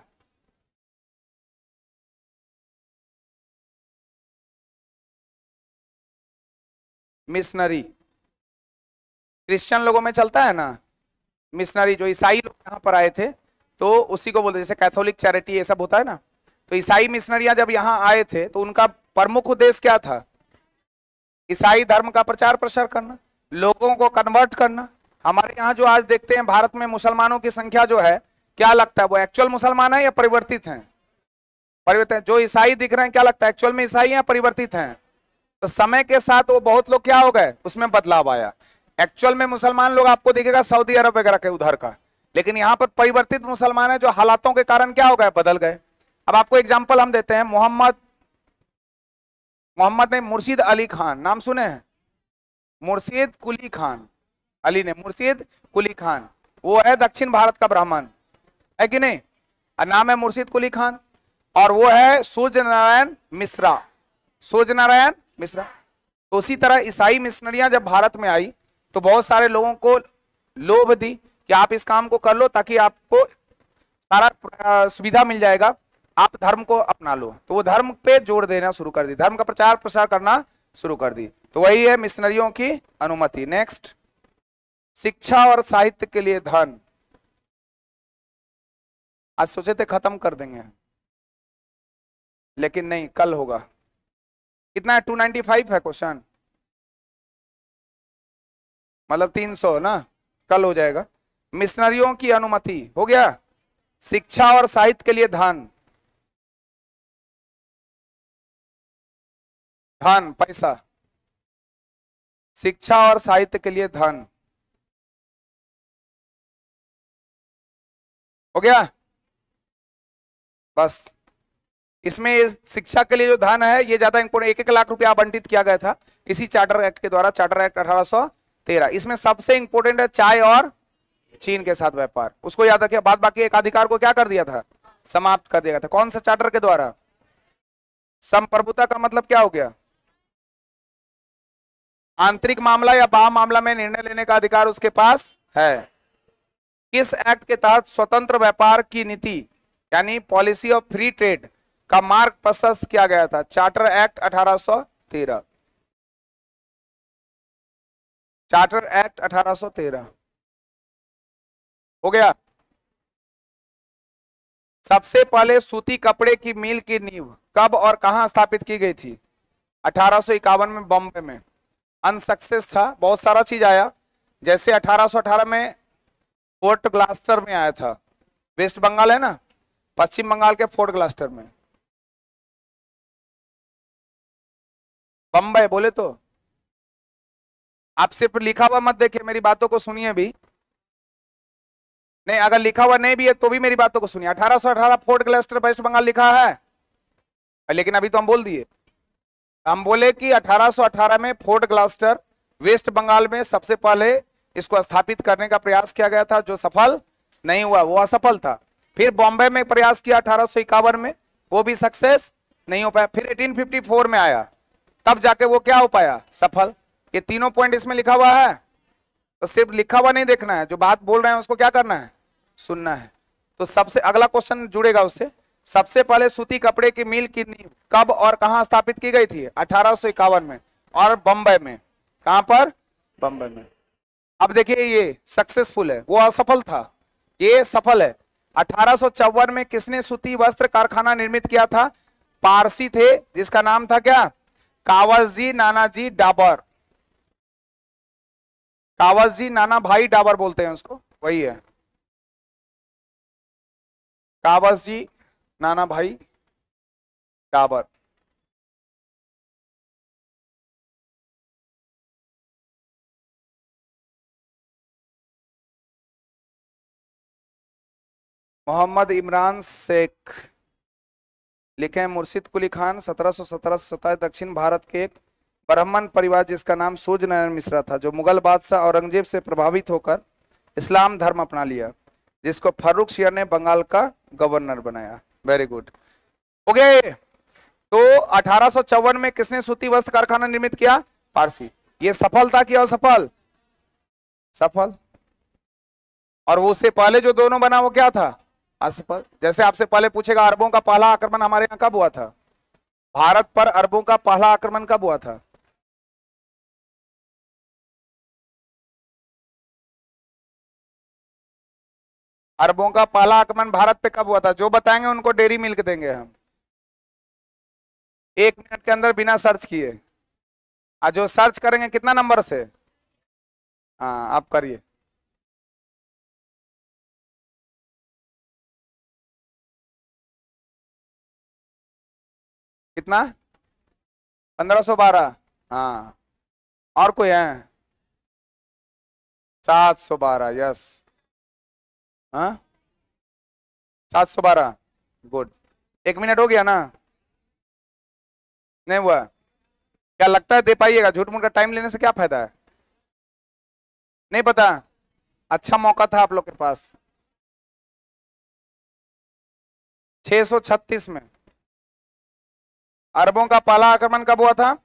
मिशनरी क्रिश्चियन लोगों में चलता है ना, मिशनरी जो ईसाई लोग यहाँ पर आए थे तो उसी को बोलते, जैसे कैथोलिक चैरिटी ये सब होता है ना, तो ईसाई मिशनरियां जब यहाँ आए थे तो उनका प्रमुख उद्देश्य क्या था? ईसाई धर्म का प्रचार प्रसार करना, लोगों को कन्वर्ट करना। हमारे यहाँ जो आज देखते हैं भारत में मुसलमानों की संख्या जो है, क्या लगता है वो एक्चुअल मुसलमान है या परिवर्तित हैं? परिवर्तित। जो ईसाई दिख रहे हैं क्या लगता है एक्चुअल में ईसाई या परिवर्तित हैं? तो समय के साथ वो बहुत लोग क्या हो गए, उसमें बदलाव आया। एक्चुअल में मुसलमान लोग आपको दिखेगा सऊदी अरब वगैरह के उधर का, लेकिन यहाँ पर परिवर्तित मुसलमान है जो हालातों के कारण क्या हो गए, बदल गए। अब आपको एग्जाम्पल हम देते हैं, मोहम्मद ने मुर्शिद अली खान, नाम सुने हैं? मुर्शिद कुली खान, अली ने मुर्शिद कुली खान, वो है दक्षिण भारत का ब्राह्मण, है कि नहीं? नाम है मुर्शिद कुली खान, और वो है सूर्य नारायण मिश्रा, सूर्य नारायण मिश्रा। तो उसी तरह ईसाई मिशनरियां जब भारत में आई तो बहुत सारे लोगों को लोभ दी कि आप इस काम को कर लो ताकि आपको सारा सुविधा मिल जाएगा, आप धर्म को अपना लो। तो वो धर्म पे जोर देना शुरू कर दी, धर्म का प्रचार प्रसार करना शुरू कर दी। तो वही है मिशनरियों की अनुमति। नेक्स्ट, शिक्षा और साहित्य के लिए धन। आज सोचे थे खत्म कर देंगे, लेकिन नहीं, कल होगा। कितना है? 295 है क्वेश्चन, मतलब 300 ना, कल हो जाएगा। मिशनरियों की अनुमति हो गया। शिक्षा और साहित्य के लिए धन, धन पैसा, शिक्षा और साहित्य के लिए धन हो गया। बस इसमें शिक्षा के लिए जो धन है ये ज्यादा इंपोर्टेंट, 1-1 लाख रुपया आवंटित किया गया था इसी चार्टर एक्ट के द्वारा, चार्टर एक्ट 1813। इसमें सबसे इंपोर्टेंट है चाय और चीन के साथ व्यापार, उसको याद रखिए। बाद बाकी एक अधिकार को क्या कर दिया था, समाप्त कर दिया था। कौन सा चार्टर के द्वारा? संप्रभुता का मतलब क्या हो गया? आंतरिक मामला या बाह्य मामला में निर्णय लेने का अधिकार उसके पास है। किस एक्ट के तहत स्वतंत्र व्यापार की नीति यानी पॉलिसी ऑफ फ्री ट्रेड का मार्ग प्रशस्त किया गया था? चार्टर एक्ट 1813, चार्टर एक्ट 1813 हो गया। सबसे पहले सूती कपड़े की मिल की नींव कब और कहां स्थापित की गई थी? 1851 में बॉम्बे में। अनसक्सेस था, बहुत सारा चीज आया, जैसे 1818 में फोर्ट ग्लास्टर में आया था, वेस्ट बंगाल है ना, पश्चिम बंगाल के फोर्ट ग्लास्टर में। बम्बई बोले तो आप सिर्फ लिखा हुआ मत देखिए, मेरी बातों को सुनिए भी। नहीं, अगर लिखा हुआ नहीं भी है तो भी मेरी बातों को सुनिए। 1818 फोर्ट ग्लास्टर वेस्ट बंगाल लिखा है, लेकिन अभी तो हम बोल दिए, हम बोले कि 1818 में फोर्ट ग्लास्टर वेस्ट बंगाल में सबसे पहले इसको स्थापित करने का प्रयास किया गया था, जो सफल नहीं हुआ, वो असफल था। फिर बॉम्बे में प्रयास किया 1851 में, वो भी सक्सेस नहीं हो पाया। फिर 1854 में आया, तब जाके वो क्या हो पाया, सफल। ये तीनों पॉइंट इसमें लिखा हुआ है, तो सिर्फ लिखा हुआ नहीं देखना है, जो बात बोल रहे हैं उसको क्या करना है, सुनना है। तो सबसे अगला क्वेश्चन जुड़ेगा उससे। सबसे पहले सूती कपड़े की मिल की नींव कब और कहां स्थापित की गई थी? 1851 में, और बंबई में। कहां पर? बंबई में। अब देखिए ये सक्सेसफुल है, वो असफल था, ये सफल है। 1854 में किसने सूती वस्त्र कारखाना निर्मित किया था? पारसी थे, जिसका नाम था क्या? कावसजी नानाजी डाबर, कावसजी नाना भाई डाबर बोलते हैं उसको, वही है कावसजी नाना भाई डाबर। मोहम्मद इमरान शेख लिखे हैं मुर्शिद कुली खान 1717 से 27 दक्षिण भारत के एक ब्राह्मण परिवार जिसका नाम सूर्य नारायण मिश्रा था, जो मुगल बादशाह औरंगजेब से प्रभावित होकर इस्लाम धर्म अपना लिया। जिसको फारूक ने बंगाल का गवर्नर बनाया। Very good. ओके, तो 1854 में किसने सूती वस्त्र कारखाना निर्मित किया? पारसी। ये सफल था कि असफल? सफल। और वो उससे पहले जो दोनों बना वो क्या था? असफल। जैसे आपसे पहले पूछेगा अरबों का पहला आक्रमण हमारे यहाँ कब हुआ था? भारत पर अरबों का पहला आक्रमण कब हुआ था? अरबों का पहला आक्रमण भारत पे कब हुआ था? जो बताएंगे उनको डेयरी मिल्क देंगे हम, 1 मिनट के अंदर बिना सर्च किए। आज जो सर्च करेंगे कितना नंबर से? हाँ, आप करिए। कितना? 1512। हाँ। और कोई है? 712। यस। हाँ, 712। गुड। 1 मिनट हो गया ना? नहीं हुआ? क्या लगता है दे पाइएगा? झूठ मूठ का टाइम लेने से क्या फायदा है? नहीं पता? अच्छा मौका था आप लोग के पास। 636 में अरबों का पहला आक्रमण कब हुआ था?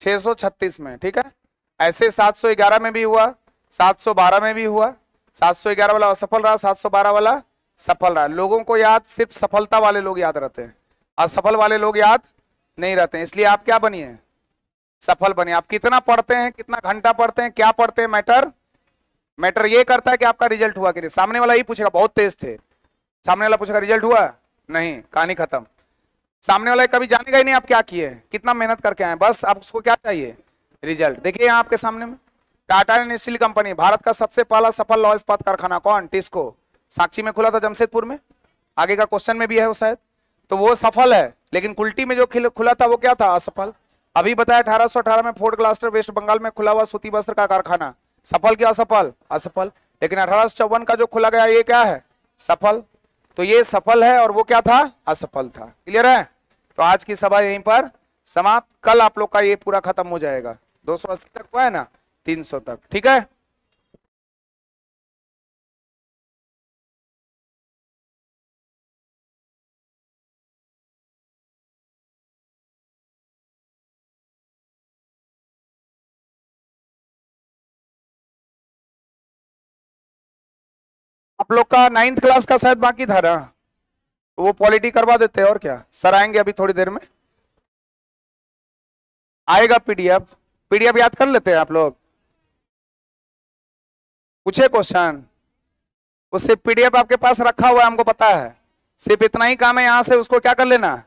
636 में, ठीक है। ऐसे 711 में भी हुआ, 712 में भी हुआ। 711 वाला असफल रहा, 712 वाला सफल रहा। लोगों को याद सिर्फ सफलता वाले लोग याद रहते हैं, असफल वाले लोग याद नहीं रहते हैं। इसलिए आप क्या बनिए? सफल बनिए। आप कितना पढ़ते हैं, कितना घंटा पढ़ते हैं, क्या पढ़ते हैं, मैटर मैटर ये करता है कि आपका रिजल्ट हुआ कि नहीं। सामने वाला ही पूछेगा, बहुत तेज थे, सामने वाला पूछेगा रिजल्ट हुआ? नहीं, कहानी खत्म। सामने वाला कभी जानेगा ही नहीं आप क्या किए, कितना मेहनत करके आए। बस आप उसको क्या चाहिए? रिजल्ट। देखिए यहाँ आपके सामने में Tata and steel company, Bharat का सबसे पहला सफल लौह इस्पात कारखाना कौन? टिस्को। साक्षी में खुला था, जमशेदपुर में। आगे का क्वेश्चन में भी है वो शायद। तो वो सफल है, लेकिन कुल्टी में जो खुला था वो क्या था? असफल। अभी बताया 1818 में फोर्ट ग्लास्टर वेस्ट बंगाल में खुला हुआ सूती वस्त्र का कारखाना, सफल क्या असफल? असफल। लेकिन 1854 का जो खुला गया ये क्या है? सफल। तो ये सफल है और वो क्या था? असफल था। क्लियर है? तो आज की सभा यहीं पर समाप्त। कल आप लोग का ये पूरा खत्म हो जाएगा। 280 तक हुआ है ना? 300 तक, ठीक है। आप लोग का 9th क्लास का शायद बाकी था ना, तो वो पॉलिटी करवा देते हैं। और क्या, सर आएंगे अभी थोड़ी देर में, आएगा पीडीएफ। पीडीएफ याद कर लेते हैं आप लोग? पूछे क्वेश्चन, उससे पीडीएफ आपके पास रखा हुआ है, हमको पता है। सिर्फ इतना ही काम है, यहां से उसको क्या कर लेना,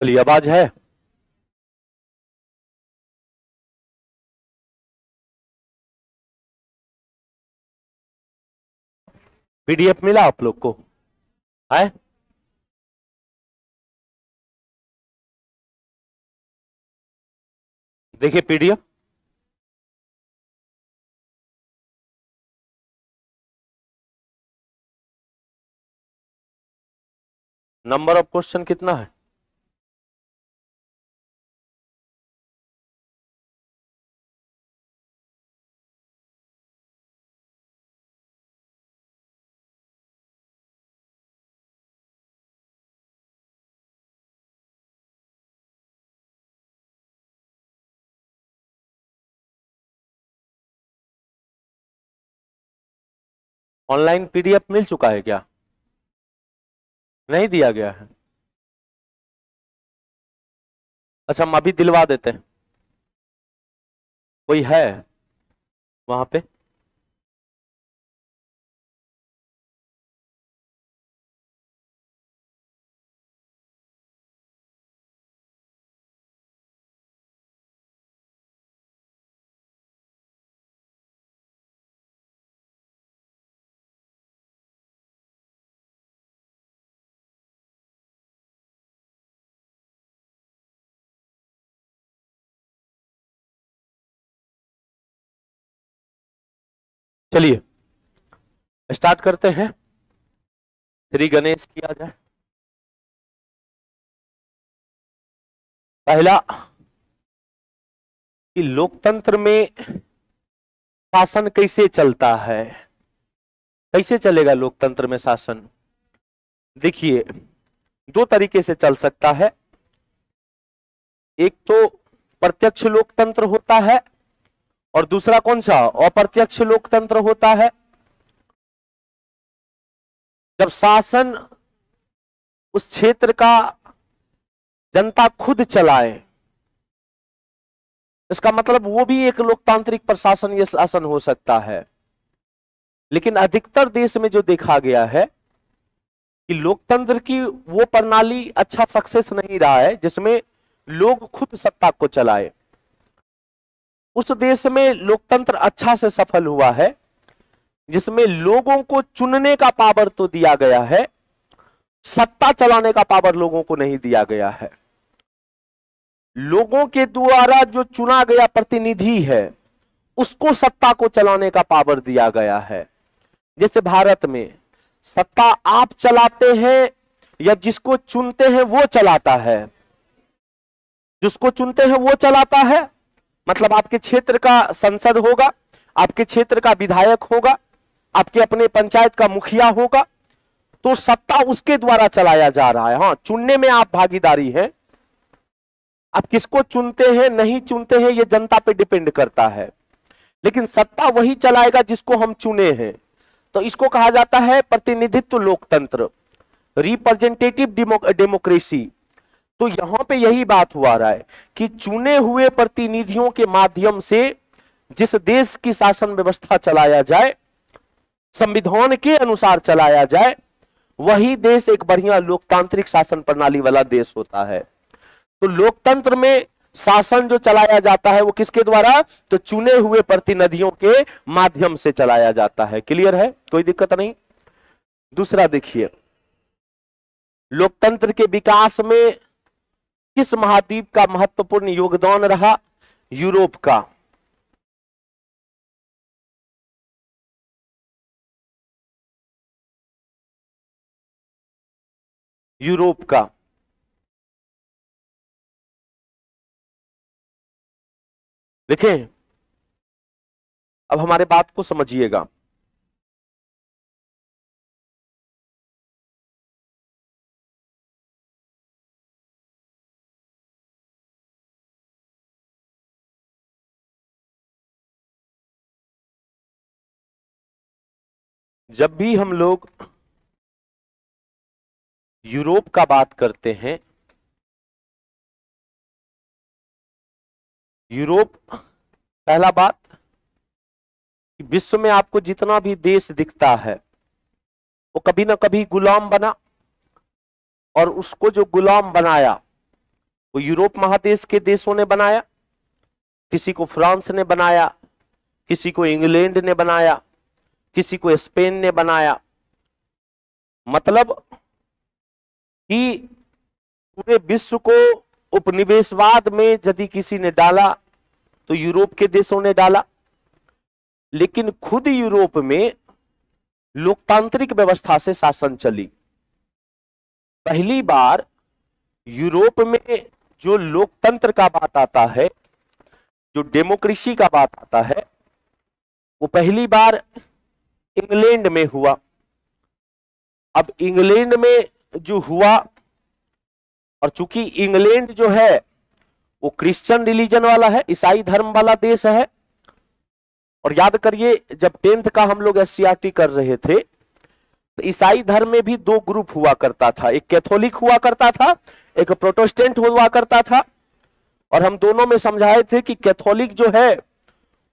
चलिए, आवाज है? पीडीएफ मिला आप लोग को? है? देखिए पीडीएफ। नंबर ऑफ क्वेश्चन कितना है? ऑनलाइन पीडीएफ मिल चुका है क्या? नहीं दिया गया है? अच्छा, हम अभी दिलवा देते हैं। कोई है वहां पे? चलिए स्टार्ट करते हैं। श्री गणेश किया जाए। पहला कि लोकतंत्र में शासन कैसे चलता है? कैसे चलेगा लोकतंत्र में शासन? देखिए, दो तरीके से चल सकता है। एक तो प्रत्यक्ष लोकतंत्र होता है और दूसरा कौन सा? अप्रत्यक्ष लोकतंत्र होता है। जब शासन उस क्षेत्र का जनता खुद चलाए, इसका मतलब वो भी एक लोकतांत्रिक प्रशासन या शासन हो सकता है। लेकिन अधिकतर देश में जो देखा गया है कि लोकतंत्र की वो प्रणाली अच्छा सक्सेस नहीं रहा है जिसमें लोग खुद सत्ता को चलाए। उस देश में लोकतंत्र अच्छा से सफल हुआ है जिसमें लोगों को चुनने का पावर तो दिया गया है, सत्ता चलाने का पावर लोगों को नहीं दिया गया है। लोगों के द्वारा जो चुना गया प्रतिनिधि है उसको सत्ता को चलाने का पावर दिया गया है। जैसे भारत में सत्ता आप चलाते हैं या जिसको चुनते हैं वो चलाता है? जिसको चुनते हैं वो चलाता है। मतलब आपके क्षेत्र का संसद होगा, आपके क्षेत्र का विधायक होगा, आपके अपने पंचायत का मुखिया होगा, तो सत्ता उसके द्वारा चलाया जा रहा है। हाँ, चुनने में आप भागीदारी है। आप किसको चुनते हैं नहीं चुनते हैं ये जनता पे डिपेंड करता है, लेकिन सत्ता वही चलाएगा जिसको हम चुने हैं। तो इसको कहा जाता है प्रतिनिधित्व लोकतंत्र, रिप्रेजेंटेटिव डेमोक्रेसी। तो यहां पे यही बात हुआ रहा है कि चुने हुए प्रतिनिधियों के माध्यम से जिस देश की शासन व्यवस्था चलाया जाए, संविधान के अनुसार चलाया जाए, वही देश एक बढ़िया लोकतांत्रिक शासन प्रणाली वाला देश होता है। तो लोकतंत्र में शासन जो चलाया जाता है वो किसके द्वारा? तो चुने हुए प्रतिनिधियों के माध्यम से चलाया जाता है। क्लियर है? कोई दिक्कत नहीं। दूसरा देखिए, लोकतंत्र के विकास में किस महाद्वीप का महत्वपूर्ण योगदान रहा? यूरोप का। यूरोप का। देखें, अब हमारे बात को समझिएगा। जब भी हम लोग यूरोप का बात करते हैं, यूरोप, पहला बात, विश्व में आपको जितना भी देश दिखता है वो कभी ना कभी गुलाम बना, और उसको जो गुलाम बनाया वो यूरोप महादेश के देशों ने बनाया, किसी को फ्रांस ने बनाया, किसी को इंग्लैंड ने बनाया, किसी को स्पेन ने बनाया। मतलब कि पूरे विश्व को उपनिवेशवाद में यदि किसी ने डाला तो यूरोप के देशों ने डाला, लेकिन खुद यूरोप में लोकतांत्रिक व्यवस्था से शासन चली। पहली बार यूरोप में जो लोकतंत्र का बात आता है, जो डेमोक्रेसी का बात आता है, वो पहली बार इंग्लैंड में हुआ। अब इंग्लैंड में जो हुआ, और चूंकि इंग्लैंड जो है वो क्रिश्चियन रिलीजन वाला है, ईसाई धर्म वाला देश है। और याद करिए जब 10th का हम लोग SCRT कर रहे थे तो ईसाई धर्म में भी दो ग्रुप हुआ करता था, एक कैथोलिक हुआ करता था, एक प्रोटेस्टेंट हुआ करता था। और हम दोनों में समझाए थे कि कैथोलिक जो है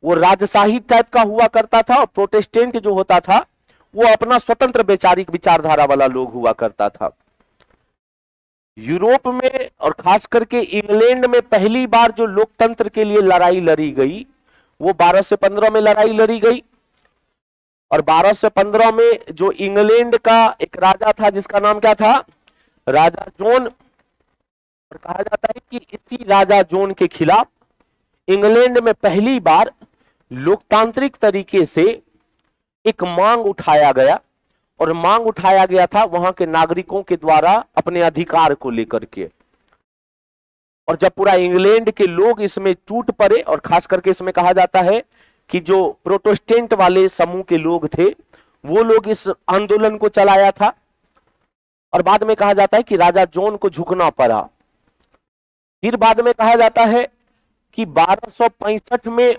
वो राजशाही टाइप का हुआ करता था, और प्रोटेस्टेंट जो होता था वो अपना स्वतंत्र वैचारिक विचारधारा वाला लोग हुआ करता था। यूरोप में और खास करके इंग्लैंड में पहली बार जो लोकतंत्र के लिए लड़ाई लड़ी गई वो 1215 में लड़ाई लड़ी गई। और 1215 में जो इंग्लैंड का एक राजा था जिसका नाम क्या था, राजा जॉन। और कहा जाता है कि इसी राजा जॉन के खिलाफ इंग्लैंड में पहली बार लोकतांत्रिक तरीके से एक मांग उठाया गया, और मांग उठाया गया था वहां के नागरिकों के द्वारा अपने अधिकार को लेकर के। और जब पूरा इंग्लैंड के लोग इसमें टूट पड़े, और खास करके इसमें कहा जाता है कि जो प्रोटेस्टेंट वाले समूह के लोग थे वो लोग इस आंदोलन को चलाया था। और बाद में कहा जाता है कि राजा जॉन को झुकना पड़ा। फिर बाद में कहा जाता है कि 1265 में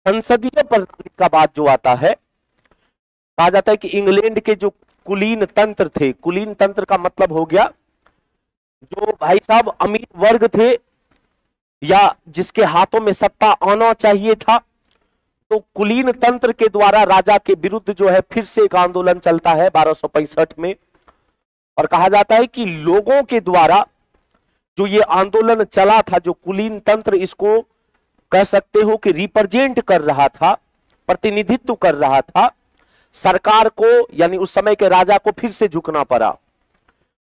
संसदीय प्रणाली का बात जो आता है, कहा जाता है कि इंग्लैंड के जो कुलीन तंत्र थे, कुलीन तंत्र का मतलब हो गया जो भाई साहब अमीर वर्ग थे या जिसके हाथों में सत्ता आना चाहिए था, तो कुलीन तंत्र के द्वारा राजा के विरुद्ध जो है फिर से एक आंदोलन चलता है 1265 में। और कहा जाता है कि लोगों के द्वारा जो ये आंदोलन चला था, जो कुलीन तंत्र इसको कह सकते हो कि रिप्रेजेंट कर रहा था, प्रतिनिधित्व कर रहा था, सरकार को यानी उस समय के राजा को फिर से झुकना पड़ा।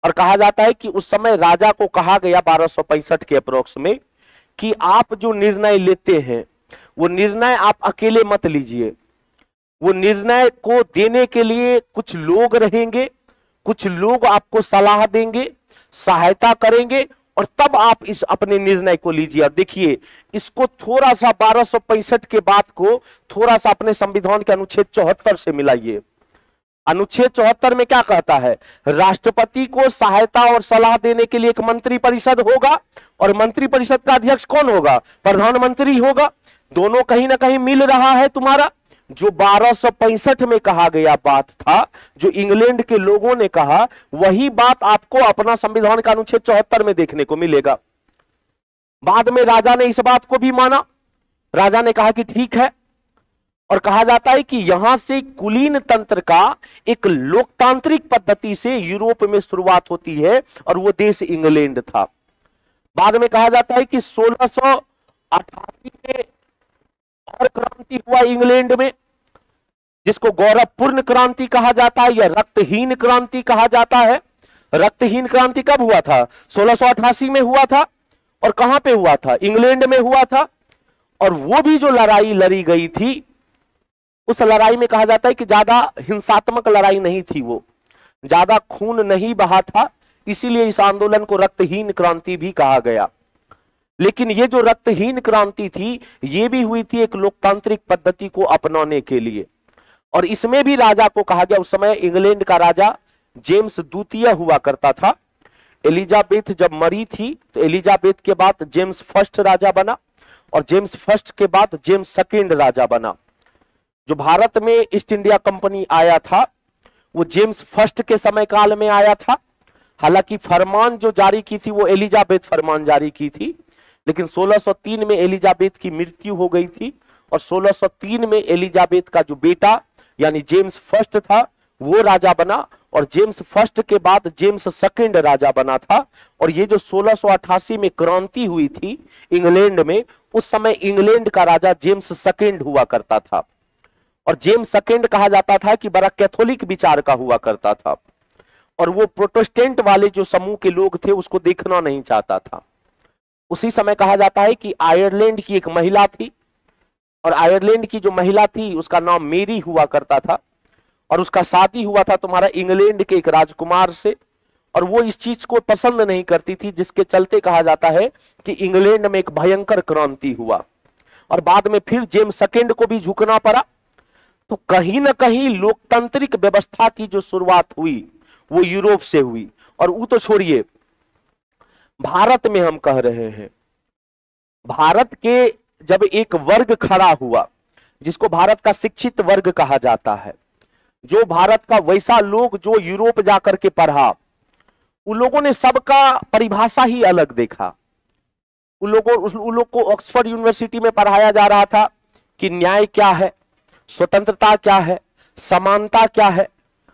और कहा जाता है कि उस समय राजा को कहा गया 1265 के अप्रोक्स में कि आप जो निर्णय लेते हैं वो निर्णय आप अकेले मत लीजिए, वो निर्णय को देने के लिए कुछ लोग रहेंगे, कुछ लोग आपको सलाह देंगे, सहायता करेंगे, और तब आप इस अपने निर्णय को लीजिए। और देखिए इसको थोड़ा सा 1265 के बाद को थोड़ा सा अपने संविधान के अनुच्छेद 74 से मिलाइए। अनुच्छेद 74 में क्या कहता है, राष्ट्रपति को सहायता और सलाह देने के लिए एक मंत्री परिषद होगा, और मंत्री परिषद का अध्यक्ष कौन होगा, प्रधानमंत्री होगा। दोनों कहीं ना कहीं मिल रहा है तुम्हारा। जो 1265 में कहा गया बात था, जो इंग्लैंड के लोगों ने कहा, वही बात आपको अपना संविधान का अनुच्छेद 74 में देखने को मिलेगा। बाद में राजा ने इस बात को भी माना, राजा ने कहा कि ठीक है। और कहा जाता है कि यहां से कुलीन तंत्र का एक लोकतांत्रिक पद्धति से यूरोप में शुरुआत होती है, और वो देश इंग्लैंड था। बाद में कहा जाता है कि 1688 में और क्रांति हुआ इंग्लैंड में, जिसको गौरवपूर्ण क्रांति कहा जाता है या रक्तहीन क्रांति कहा जाता है। रक्तहीन क्रांति कब हुआ था, 1688 में हुआ था। और कहां पे हुआ था, इंग्लैंड में हुआ था। और वो भी जो लड़ाई लड़ी गई थी, उस लड़ाई में कहा जाता है कि ज्यादा हिंसात्मक लड़ाई नहीं थी, वो ज्यादा खून नहीं बहा था, इसीलिए इस आंदोलन को रक्तहीन क्रांति भी कहा गया। लेकिन ये जो रक्तहीन क्रांति थी, ये भी हुई थी एक लोकतांत्रिक पद्धति को अपनाने के लिए। और इसमें भी राजा को कहा गया, उस समय इंग्लैंड का राजा जेम्स द्वितीय हुआ करता था। एलिजाबेथ जब मरी थी तो एलिजाबेथ के बाद जेम्स फर्स्ट राजा बना, और जेम्स फर्स्ट के बाद जेम्स सेकेंड राजा बना। जो भारत में ईस्ट इंडिया कंपनी आया था वो जेम्स फर्स्ट के समय काल में आया था। हालांकि फरमान जो जारी की थी वो एलिजाबेथ फरमान जारी की थी, लेकिन 1603 में एलिजाबेथ की मृत्यु हो गई थी, और 1603 में एलिजाबेथ का जो बेटा यानी जेम्स फर्स्ट था वो राजा बना, और जेम्स फर्स्ट के बाद जेम्स सेकंड राजा बना था। और ये जो 1688 में क्रांति हुई थी इंग्लैंड में, उस समय इंग्लैंड का राजा जेम्स सेकंड हुआ करता था। और जेम्स सेकंड कहा जाता था कि बड़ा कैथोलिक विचार का हुआ करता था, और वो प्रोटेस्टेंट वाले जो समूह के लोग थे उसको देखना नहीं चाहता था। उसी समय कहा जाता है कि आयरलैंड की एक महिला थी, और आयरलैंड की जो महिला थी उसका नाम मेरी हुआ करता था, और उसका शादी हुआ था तुम्हारा इंग्लैंड के एक राजकुमार से, और वो इस चीज को पसंद नहीं करती थी, जिसके चलते कहा जाता है कि इंग्लैंड में एक भयंकर क्रांति हुआ, और बाद में फिर जेम्स सेकंड को भी झुकना पड़ा। तो कहीं ना कहीं लोकतांत्रिक व्यवस्था की जो शुरुआत हुई वो यूरोप से हुई। और वो तो छोड़िए, भारत में हम कह रहे हैं, भारत के जब एक वर्ग खड़ा हुआ जिसको भारत का शिक्षित वर्ग कहा जाता है, जो भारत का वैसा लोग जो यूरोप जाकर के पढ़ा, उन लोगों ने सबका परिभाषा ही अलग देखा। उन लोग को ऑक्सफोर्ड यूनिवर्सिटी में पढ़ाया जा रहा था कि न्याय क्या है, स्वतंत्रता क्या है, समानता क्या है,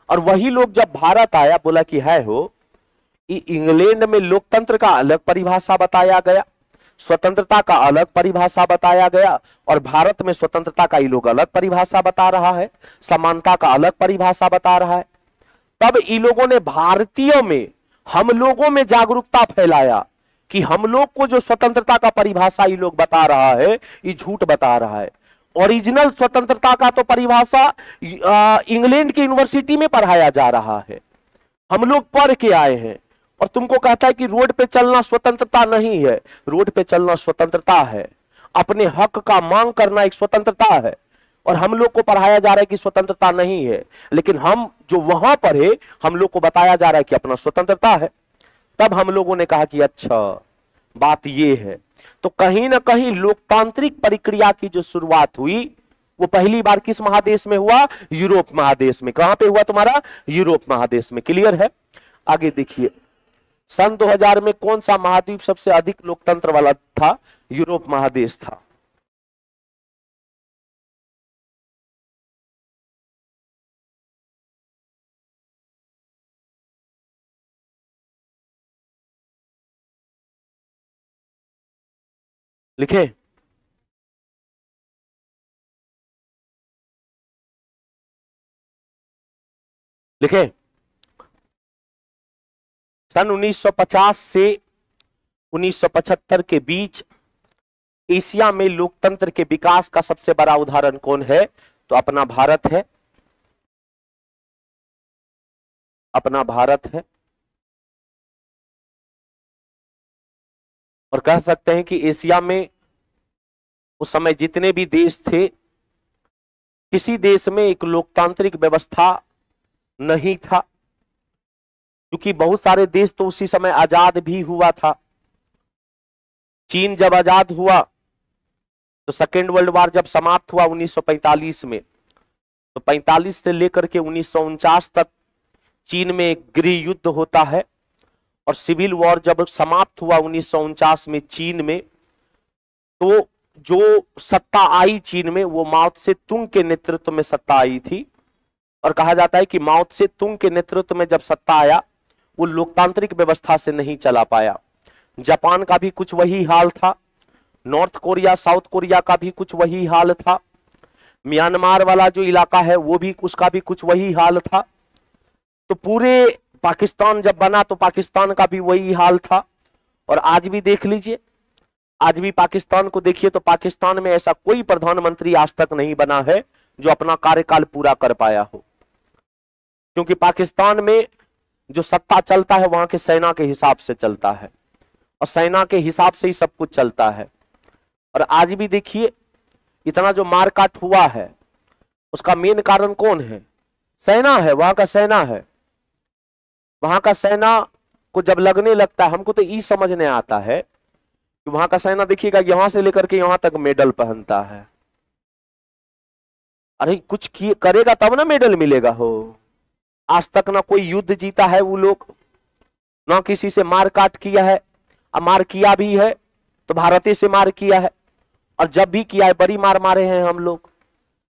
और वही लोग जब भारत आया बोला कि है हो, इंग्लैंड में लोकतंत्र का अलग परिभाषा बताया गया, स्वतंत्रता का अलग परिभाषा बताया गया, और भारत में स्वतंत्रता का ये लोग अलग परिभाषा बता रहा है, समानता का अलग परिभाषा बता रहा है। तब इन लोगों ने भारतीयों में, हम लोगों में जागरूकता फैलाया कि हम लोग को जो स्वतंत्रता का परिभाषा ये लोग बता रहा है ये झूठ बता रहा है। ओरिजिनल स्वतंत्रता का तो परिभाषा इंग्लैंड की यूनिवर्सिटी में पढ़ाया जा रहा है, हम लोग पढ़ के आए हैं, और तुमको कहता है कि रोड पे चलना स्वतंत्रता नहीं है। रोड पे चलना स्वतंत्रता है, अपने हक का मांग करना एक स्वतंत्रता है, और हम लोग को पढ़ाया जा रहा है कि स्वतंत्रता नहीं है, लेकिन हम जो वहां पढ़े हम लोग को बताया जा रहा है कि अपना स्वतंत्रता है। तब हम लोगों ने कहा कि अच्छा बात ये है। तो कहीं ना कहीं लोकतांत्रिक प्रक्रिया की जो शुरुआत हुई वो पहली बार किस महादेश में हुआ? यूरोप महादेश में। कहां पे हुआ तुम्हारा? यूरोप महादेश में। क्लियर है? आगे देखिए, सन 2000 में कौन सा महाद्वीप सबसे अधिक लोकतंत्र वाला था? यूरोप महादेश था। लिखे? लिखे? सन 1950 से 1975 के बीच एशिया में लोकतंत्र के विकास का सबसे बड़ा उदाहरण कौन है? तो अपना भारत है। अपना भारत है। और कह सकते हैं कि एशिया में उस समय जितने भी देश थे, किसी देश में एक लोकतांत्रिक व्यवस्था नहीं था, क्योंकि बहुत सारे देश तो उसी समय आजाद भी हुआ था। चीन जब आजाद हुआ तो सेकेंड वर्ल्ड वॉर जब समाप्त हुआ 1945 में, तो 45 से लेकर के 1949 तक चीन में एक गृह युद्ध होता है। और सिविल वॉर जब समाप्त हुआ 1949 में चीन में, तो जो सत्ता आई चीन में वो माओ त्से तुंग के नेतृत्व में सत्ता आई थी। और कहा जाता है कि माओ त्से तुंग के नेतृत्व में जब सत्ता आया वो लोकतांत्रिक व्यवस्था से नहीं चला पाया। जापान का भी कुछ वही हाल था, नॉर्थ कोरिया साउथ कोरिया का भी कुछ वही हाल था, म्यांमार वाला जो इलाका है वो भी, उसका भी कुछ वही हाल था। तो पूरे पाकिस्तान जब बना तो पाकिस्तान का भी वही हाल था। और आज भी देख लीजिए, आज भी पाकिस्तान को देखिए तो पाकिस्तान में ऐसा कोई प्रधानमंत्री आज तक नहीं बना है जो अपना कार्यकाल पूरा कर पाया हो, क्योंकि पाकिस्तान में जो सत्ता चलता है वहां के सेना के हिसाब से चलता है, और सेना के हिसाब से ही सब कुछ चलता है। और आज भी देखिए इतना जो मारकाट हुआ है उसका मेन कारण कौन है? सेना है, वहां का सेना है। वहां का सेना को जब लगने लगता है, हमको तो ये समझने आता है कि वहां का सेना देखिएगा यहां से लेकर के यहां तक मेडल पहनता है। अरे कुछ करेगा तब ना मेडल मिलेगा हो। आज तक ना कोई युद्ध जीता है वो लोग, ना किसी से मार काट किया है, और मार किया भी है तो भारतीय से मार किया है, और जब भी किया है बड़ी मार मारे हैं हम लोग।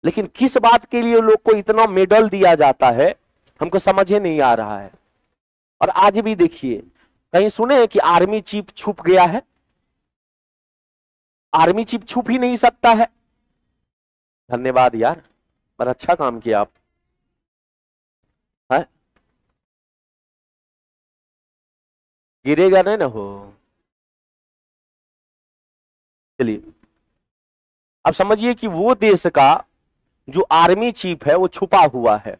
लेकिन किस बात के लिए लोग को इतना मेडल दिया जाता है हमको समझ ही नहीं आ रहा है। और आज भी देखिए, कहीं सुने हैं कि आर्मी चीफ छुप गया है? आर्मी चीफ छुप ही नहीं सकता है। धन्यवाद यार, पर अच्छा काम किया आप है? गिरेगा नहीं ना हो। चलिए, अब समझिए कि वो देश का जो आर्मी चीफ है वो छुपा हुआ है।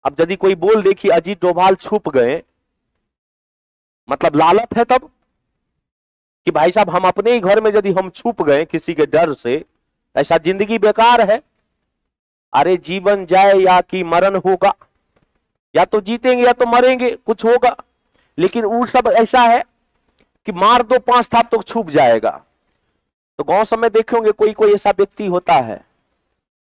अब यदि कोई बोल दे कि अजीत डोभाल छुप गए, मतलब लालच है तब कि भाई साहब हम अपने ही घर में यदि हम छुप गए किसी के डर से, ऐसा जिंदगी बेकार है। अरे जीवन जाए या कि मरण होगा, या तो जीतेंगे या तो मरेंगे, कुछ होगा। लेकिन वो सब ऐसा है कि मार दो 5 थाप तो छुप जाएगा। तो गांव समय देखे होंगे कोई कोई ऐसा व्यक्ति होता है,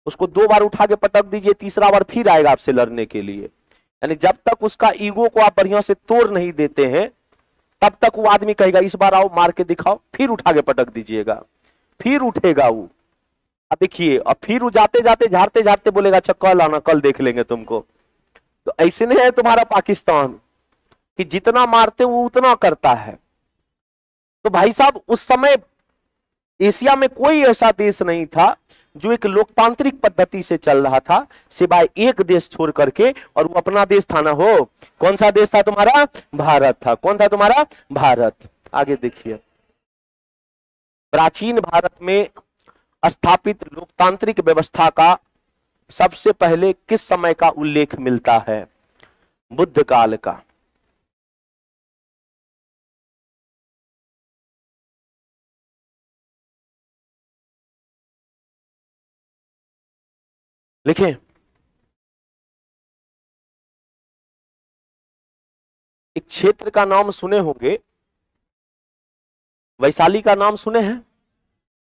उसको 2 बार उठा के पटक दीजिए, तीसरा बार फिर आएगा आपसे लड़ने के लिए। यानी जब तक उसका ईगो को आप बढ़िया से तोड़ नहीं देते हैं, तब तक वो आदमी कहेगा इस बार आओ मार के दिखाओ, फिर उठा के पटक दीजिएगा, फिर उठेगा वो। अब देखिए, और फिर वो जाते जाते झाड़ते झाड़ते बोलेगा अच्छा कल आना, कल देख लेंगे तुमको। तो ऐसे नहीं है तुम्हारा पाकिस्तान कि जितना मारते वो उतना करता है। तो भाई साहब उस समय एशिया में कोई ऐसा देश नहीं था जो एक लोकतांत्रिक पद्धति से चल रहा था, सिवाय एक देश छोड़ करके, और वो अपना देश था ना हो। कौन सा देश था तुम्हारा? भारत था। कौन था तुम्हारा? भारत। आगे देखिए, प्राचीन भारत में स्थापित लोकतांत्रिक व्यवस्था का सबसे पहले किस समय का उल्लेख मिलता है? बुद्ध काल का। लिखें, एक क्षेत्र का नाम सुने होंगे, वैशाली का नाम सुने हैं?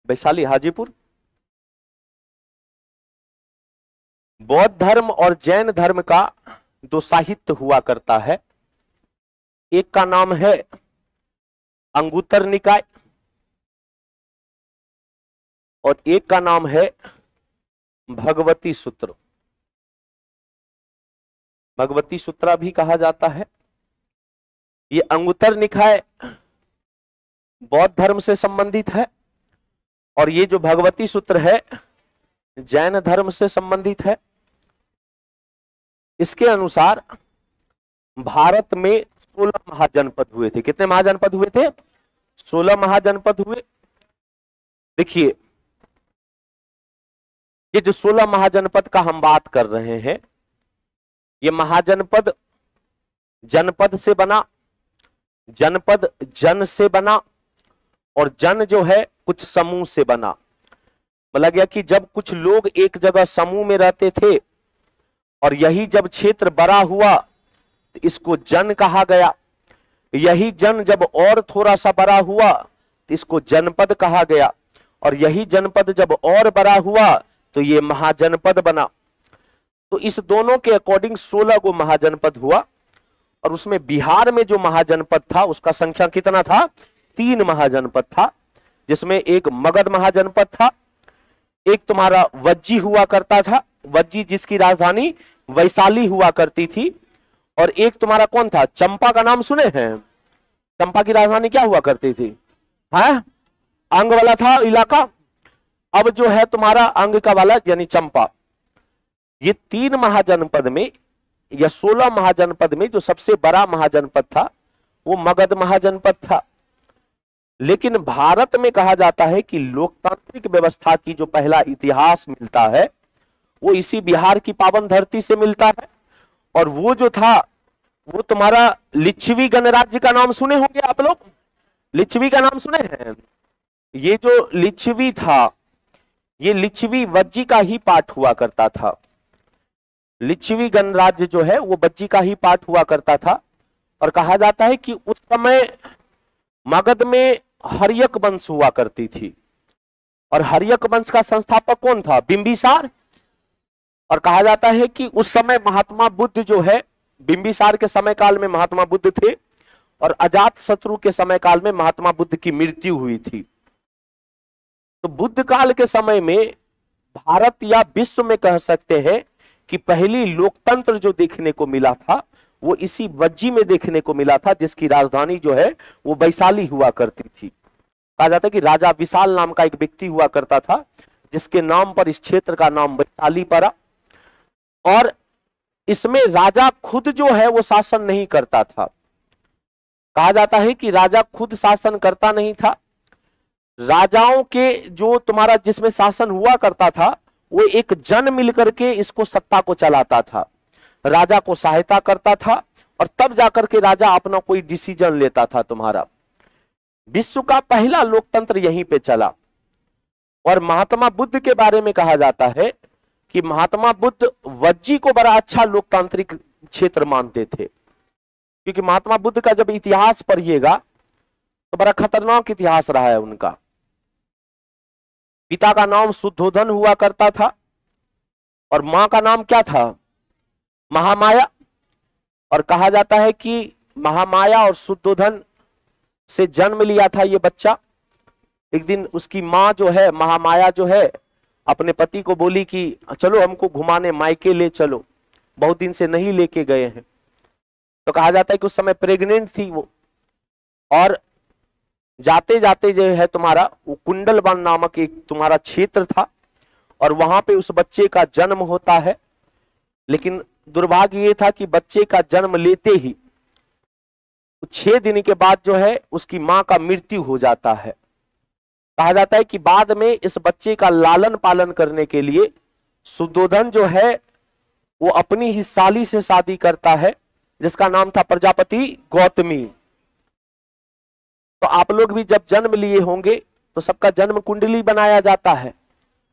वैशाली, हाजीपुर। बौद्ध धर्म और जैन धर्म का 2 साहित्य हुआ करता है। एक का नाम है अंगुत्तर निकाय और एक का नाम है भगवती सूत्र। भगवती सूत्रा भी कहा जाता है। ये अंगुत्तर निकाय बौद्ध धर्म से संबंधित है और ये जो भगवती सूत्र है जैन धर्म से संबंधित है। इसके अनुसार भारत में 16 महाजनपद हुए थे। कितने महाजनपद हुए थे? 16 महाजनपद हुए। देखिए, ये जो 16 महाजनपद का हम बात कर रहे हैं, ये महाजनपद जनपद से बना, जनपद जन से बना, और जन जो है कुछ समूह से बना। मतलब यह कि जब कुछ लोग एक जगह समूह में रहते थे और यही जब क्षेत्र बड़ा हुआ तो इसको जन कहा गया। यही जन जब और थोड़ा सा बड़ा हुआ तो इसको जनपद कहा गया, और यही जनपद जब और बड़ा हुआ तो ये महाजनपद बना। तो इस दोनों के अकॉर्डिंग 16 को महाजनपद हुआ, और उसमें बिहार में जो महाजनपद था उसका संख्या कितना था? 3 महाजनपद था, जिसमें एक मगध महाजनपद था, एक तुम्हारा वज्जी हुआ करता था, वज्जी जिसकी राजधानी वैशाली हुआ करती थी, और एक तुम्हारा कौन था? चंपा का नाम सुने हैं? चंपा की राजधानी क्या हुआ करती थी? हाँ, अंग वाला था इलाका। अब जो है तुम्हारा अंग का वाला यानी चंपा। ये 3 महाजनपद में या 16 महाजनपद में जो सबसे बड़ा महाजनपद था वो मगध महाजनपद था। लेकिन भारत में कहा जाता है कि लोकतांत्रिक व्यवस्था की जो पहला इतिहास मिलता है वो इसी बिहार की पावन धरती से मिलता है, और वो जो था वो तुम्हारा लिच्छवी गणराज्य का नाम सुने होंगे आप लोग। लिच्छवी का नाम सुने हैं? ये जो लिच्छवी था, ये लिच्छवी वज्जी का ही पार्ट हुआ करता था। लिच्छवी गणराज्य जो है वो वज्जी का ही पार्ट हुआ करता था, और कहा जाता है कि उस समय मगध में हर्यक वंश हुआ करती थी, और हर्यक वंश का संस्थापक कौन था? बिंबिसार। और कहा जाता है कि उस समय महात्मा बुद्ध जो है, बिंबिसार के समय काल में महात्मा बुद्ध थे, और अजात शत्रु के समय काल में महात्मा बुद्ध की मृत्यु हुई थी। तो बुद्ध काल के समय में भारत या विश्व में कह सकते हैं कि पहली लोकतंत्र जो देखने को मिला था वो इसी वज्जी में देखने को मिला था, जिसकी राजधानी जो है वो वैशाली हुआ करती थी। कहा जाता है कि राजा विशाल नाम का एक व्यक्ति हुआ करता था, जिसके नाम पर इस क्षेत्र का नाम वैशाली पड़ा। और इसमें राजा खुद जो है वो शासन नहीं करता था। कहा जाता है कि राजा खुद शासन करता नहीं था। राजाओं के जो तुम्हारा जिसमें शासन हुआ करता था वो एक जन मिलकर के इसको सत्ता को चलाता था, राजा को सहायता करता था और तब जाकर के राजा अपना कोई डिसीजन लेता था। तुम्हारा विश्व का पहला लोकतंत्र यहीं पे चला। और महात्मा बुद्ध के बारे में कहा जाता है कि महात्मा बुद्ध वज्जी को बड़ा अच्छा लोकतांत्रिक क्षेत्र मानते थे, क्योंकि महात्मा बुद्ध का जब इतिहास पढ़िएगा तो बड़ा खतरनाक इतिहास रहा है उनका। पिता का नाम शुद्धोधन हुआ करता था और मां का नाम क्या था? महामाया। और कहा जाता है कि महामाया और शुद्धोधन से जन्म लिया था ये बच्चा। एक दिन उसकी मां जो है महामाया जो है अपने पति को बोली कि चलो हमको घुमाने मायके ले चलो, बहुत दिन से नहीं लेके गए हैं। तो कहा जाता है कि उस समय प्रेग्नेंट थी वो, और जाते जाते जो है तुम्हारा वो कुंडलवन नामक एक तुम्हारा क्षेत्र था और वहां पे उस बच्चे का जन्म होता है। लेकिन दुर्भाग्य ये था कि बच्चे का जन्म लेते ही 6 दिन के बाद जो है उसकी मां का मृत्यु हो जाता है। कहा जाता है कि बाद में इस बच्चे का लालन पालन करने के लिए शुद्धोधन जो है वो अपनी ही साली से शादी करता है, जिसका नाम था प्रजापति गौतमी। तो आप लोग भी जब जन्म लिए होंगे तो सबका जन्म कुंडली बनाया जाता है।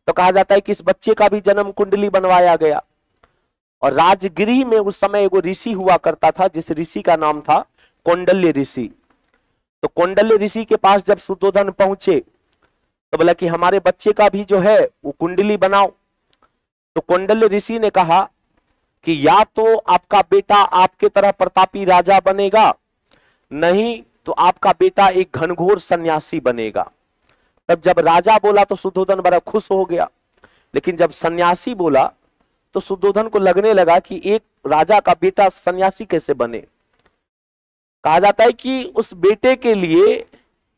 तो कहा जाता है कि इस बच्चे का भी जन्म कुंडली बनवाया गया। और राजगृह में उस समय एगो ऋषि हुआ करता था, जिस ऋषि का नाम था कौंडल्य ऋषि। तो कौंडल्य ऋषि के पास जब शुद्धोधन पहुंचे तो बोला कि हमारे बच्चे का भी जो है वो कुंडली बनाओ। तो कौंडल्य ऋषि ने कहा कि या तो आपका बेटा आपके तरह प्रतापी राजा बनेगा, नहीं तो आपका बेटा एक घनघोर सन्यासी बनेगा। तब जब राजा बोला तो शुद्धोधन बड़ा खुश हो गया, लेकिन जब सन्यासी बोला तो शुद्धोधन को लगने लगा कि एक राजा का बेटा सन्यासी कैसे बने। कहा जाता है कि उस बेटे के लिए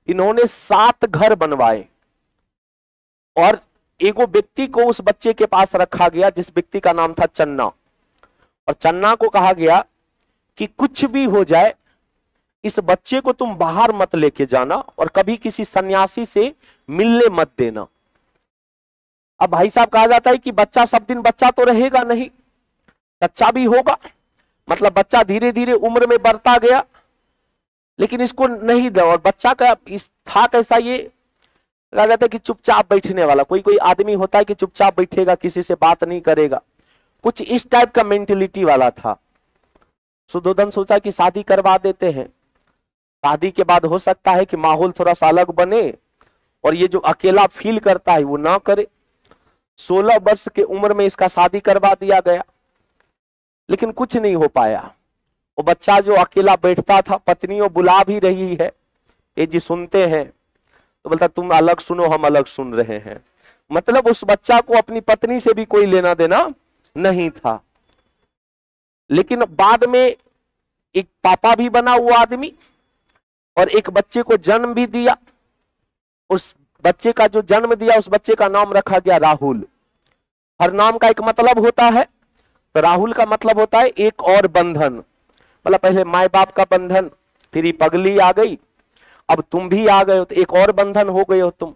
इन्होंने 7 घर बनवाए और एगो व्यक्ति को उस बच्चे के पास रखा गया, जिस व्यक्ति का नाम था चन्ना। और चन्ना को कहा गया कि कुछ भी हो जाए इस बच्चे को तुम बाहर मत लेके जाना और कभी किसी सन्यासी से मिलने मत देना। अब भाई साहब कहा जाता है कि बच्चा सब दिन बच्चा तो रहेगा नहीं, बच्चा भी होगा, मतलब बच्चा धीरे धीरे उम्र में बढ़ता गया, लेकिन इसको नहीं दो। और बच्चा का इस था कैसा, ये कहा जाता है कि चुपचाप बैठने वाला। कोई कोई आदमी होता है कि चुपचाप बैठेगा, किसी से बात नहीं करेगा, कुछ इस टाइप का मेंटेलिटी वाला था। शुद्धोधन सोचा कि शादी करवा देते हैं, शादी के बाद हो सकता है कि माहौल थोड़ा सा अलग बने और ये जो अकेला फील करता है वो ना करे। 16 वर्ष के उम्र में इसका शादी करवा दिया गया, लेकिन कुछ नहीं हो पाया। वो बच्चा जो अकेला बैठता था, पत्नियों बुला भी रही है, ये जी सुनते हैं, तो बोलता तुम अलग सुनो हम अलग सुन रहे हैं। मतलब उस बच्चा को अपनी पत्नी से भी कोई लेना देना नहीं था। लेकिन बाद में एक पापा भी बना वो आदमी और एक बच्चे को जन्म भी दिया। उस बच्चे का जो जन्म दिया उस बच्चे का नाम रखा गया राहुल। हर नाम का एक मतलब होता है, तो राहुल का मतलब होता है एक और बंधन। मतलब पहले माए बाप का बंधन, फिर ये पगली आ गई, अब तुम भी आ गए हो तो एक और बंधन हो गए हो तुम।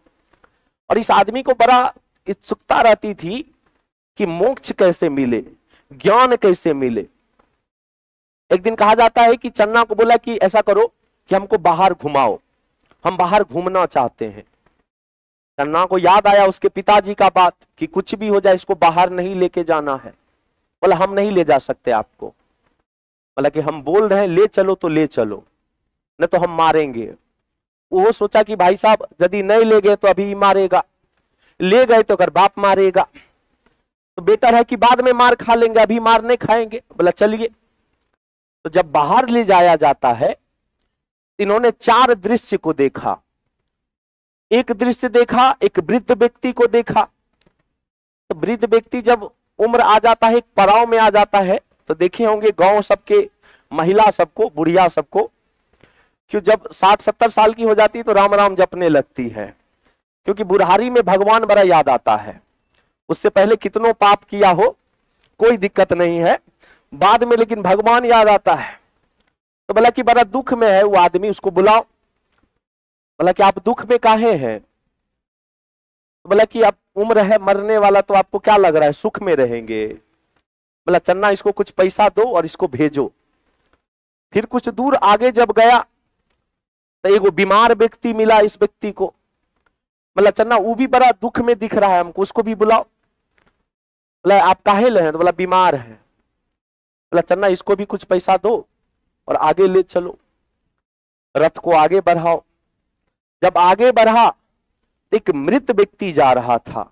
और इस आदमी को बड़ा उत्सुकता रहती थी कि मोक्ष कैसे मिले, ज्ञान कैसे मिले। एक दिन कहा जाता है कि चन्ना को बोला कि ऐसा करो कि हमको बाहर घुमाओ, हम बाहर घूमना चाहते हैं। चन्ना को याद आया उसके पिताजी का बात कि कुछ भी हो जाए इसको बाहर नहीं लेके जाना है। बोला हम नहीं ले जा सकते आपको। बोला कि हम बोल रहे हैं ले चलो तो ले चलो, न तो हम मारेंगे। वो सोचा कि भाई साहब यदि नहीं ले गए तो अभी मारेगा, ले गए तो अगर बाप मारेगा, तो बेटर है कि बाद में मार खा लेंगे, अभी मार नहीं खाएंगे। बोला चलिए। तो जब बाहर ले जाया जाता है, इन्होंने 4 दृश्य को देखा। एक दृश्य देखा, एक वृद्ध व्यक्ति को देखा। तो वृद्ध व्यक्ति जब उम्र आ जाता है, एक पड़ाव में आ जाता है, तो देखे होंगे गांव सबके महिला सबको, बुढ़िया सबको, क्यों जब 60-70 साल की हो जाती है तो राम राम जपने लगती है, क्योंकि बुढ़ारी में भगवान बड़ा याद आता है। उससे पहले कितनों पाप किया हो कोई दिक्कत नहीं है, बाद में लेकिन भगवान याद आता है। तो बोला कि बड़ा दुख में है वो आदमी, उसको बुलाओ। बोला कि आप दुख में काहे हैं? तो बोला कि आप उम्र है मरने वाला, तो आपको क्या लग रहा है सुख में रहेंगे? बोला चन्ना इसको कुछ पैसा दो और इसको भेजो। फिर कुछ दूर आगे जब गया तो एक बीमार व्यक्ति मिला इस व्यक्ति को। बोला चन्ना वो भी बड़ा दुख में दिख रहा है हमको, उसको भी बुलाओ। बोला आप काहे ले हैं? तो बोला बीमार है। बोला चन्ना इसको भी कुछ पैसा दो और आगे ले चलो, रथ को आगे बढ़ाओ। जब आगे बढ़ा तो एक मृत व्यक्ति जा रहा था।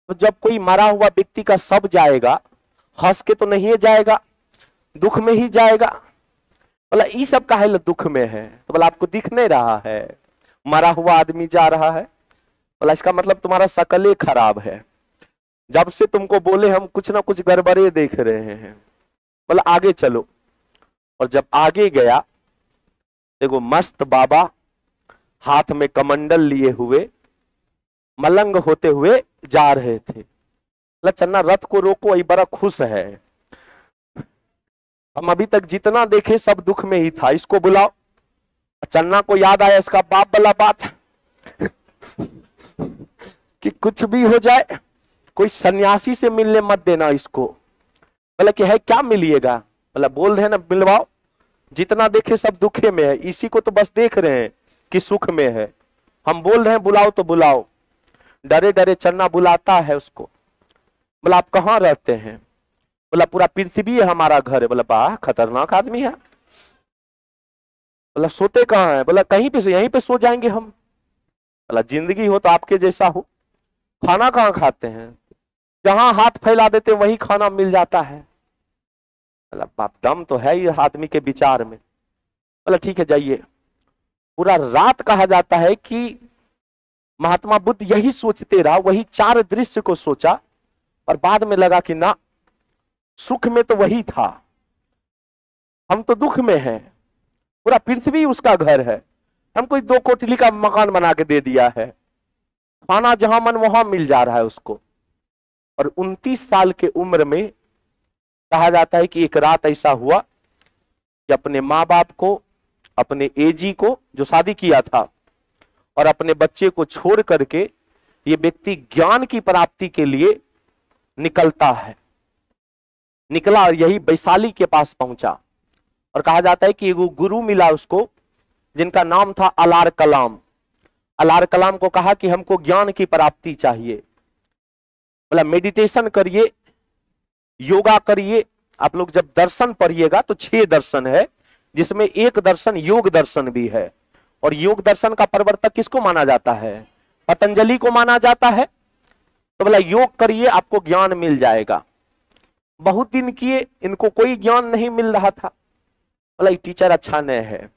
तो जब कोई मरा हुआ व्यक्ति का शव जाएगा, हंस के तो नहीं जाएगा, दुख में ही जाएगा। बोला ये सब काहे ले दुख में है? तो बोला आपको दिख नहीं रहा है मरा हुआ आदमी जा रहा है? बोला इसका मतलब तुम्हारा शकल खराब है, जब से तुमको बोले हम कुछ ना कुछ गड़बड़े देख रहे हैं। बोला आगे चलो। और जब आगे गया, देखो मस्त बाबा हाथ में कमंडल लिए हुए मलंग होते हुए जा रहे थे। बोला चन्ना रथ को रोको, ये बड़ा खुश है, हम अभी तक जितना देखे सब दुख में ही था, इसको बुलाओ। चन्ना को याद आया इसका बाप वाला बात कि कुछ भी हो जाए कोई सन्यासी से मिलने मत देना इसको। बोला कि है क्या मिलिएगा? बोला बोल रहे ना मिलवाओ, जितना देखे सब दुखे में है, इसी को तो बस देख रहे हैं कि सुख में है, हम बोल रहे हैं बुलाओ तो बुलाओ। डरे डरे चन्ना बुलाता है उसको। बोला आप कहाँ रहते हैं? बोला पूरा पृथ्वी है हमारा घर है। बोला वाह खतरनाक आदमी है। बोला सोते कहाँ है? बोला कहीं पे से, यहीं पे सो जाएंगे हम। बोला जिंदगी हो तो आपके जैसा हो, खाना कहाँ खाते हैं? जहां हाथ फैला देते वही खाना मिल जाता है। बोला बाप दम तो है ये आदमी के विचार में। बोला ठीक है जाइए। पूरा रात कहा जाता है कि महात्मा बुद्ध यही सोचते रहा, वही 4 दृश्य को सोचा और बाद में लगा कि ना सुख में तो वही था, हम तो दुख में हैं, पूरा पृथ्वी उसका घर है, हमको 2 कोठली का मकान बना के दे दिया है, खाना जहां मन वहां मिल जा रहा है उसको। और 29 साल के उम्र में कहा जाता है कि एक रात ऐसा हुआ कि अपने माँ बाप को, अपने एजी को जो शादी किया था और अपने बच्चे को छोड़ करके ये व्यक्ति ज्ञान की प्राप्ति के लिए निकलता है। निकला और यही वैशाली के पास पहुंचा और कहा जाता है कि वो गुरु मिला उसको जिनका नाम था अलार कलाम। अलार कलाम को कहा कि हमको ज्ञान की प्राप्ति चाहिए। बोला मेडिटेशन करिए, योगा करिए। आप लोग जब दर्शन पढ़िएगा तो 6 दर्शन है, जिसमें एक दर्शन योग दर्शन भी है। और योग दर्शन का प्रवर्तक किसको माना जाता है? पतंजलि को माना जाता है। तो बोला योग करिए आपको ज्ञान मिल जाएगा। बहुत दिन किए, इनको कोई ज्ञान नहीं मिल रहा था। बोला ये टीचर अच्छा नहीं है।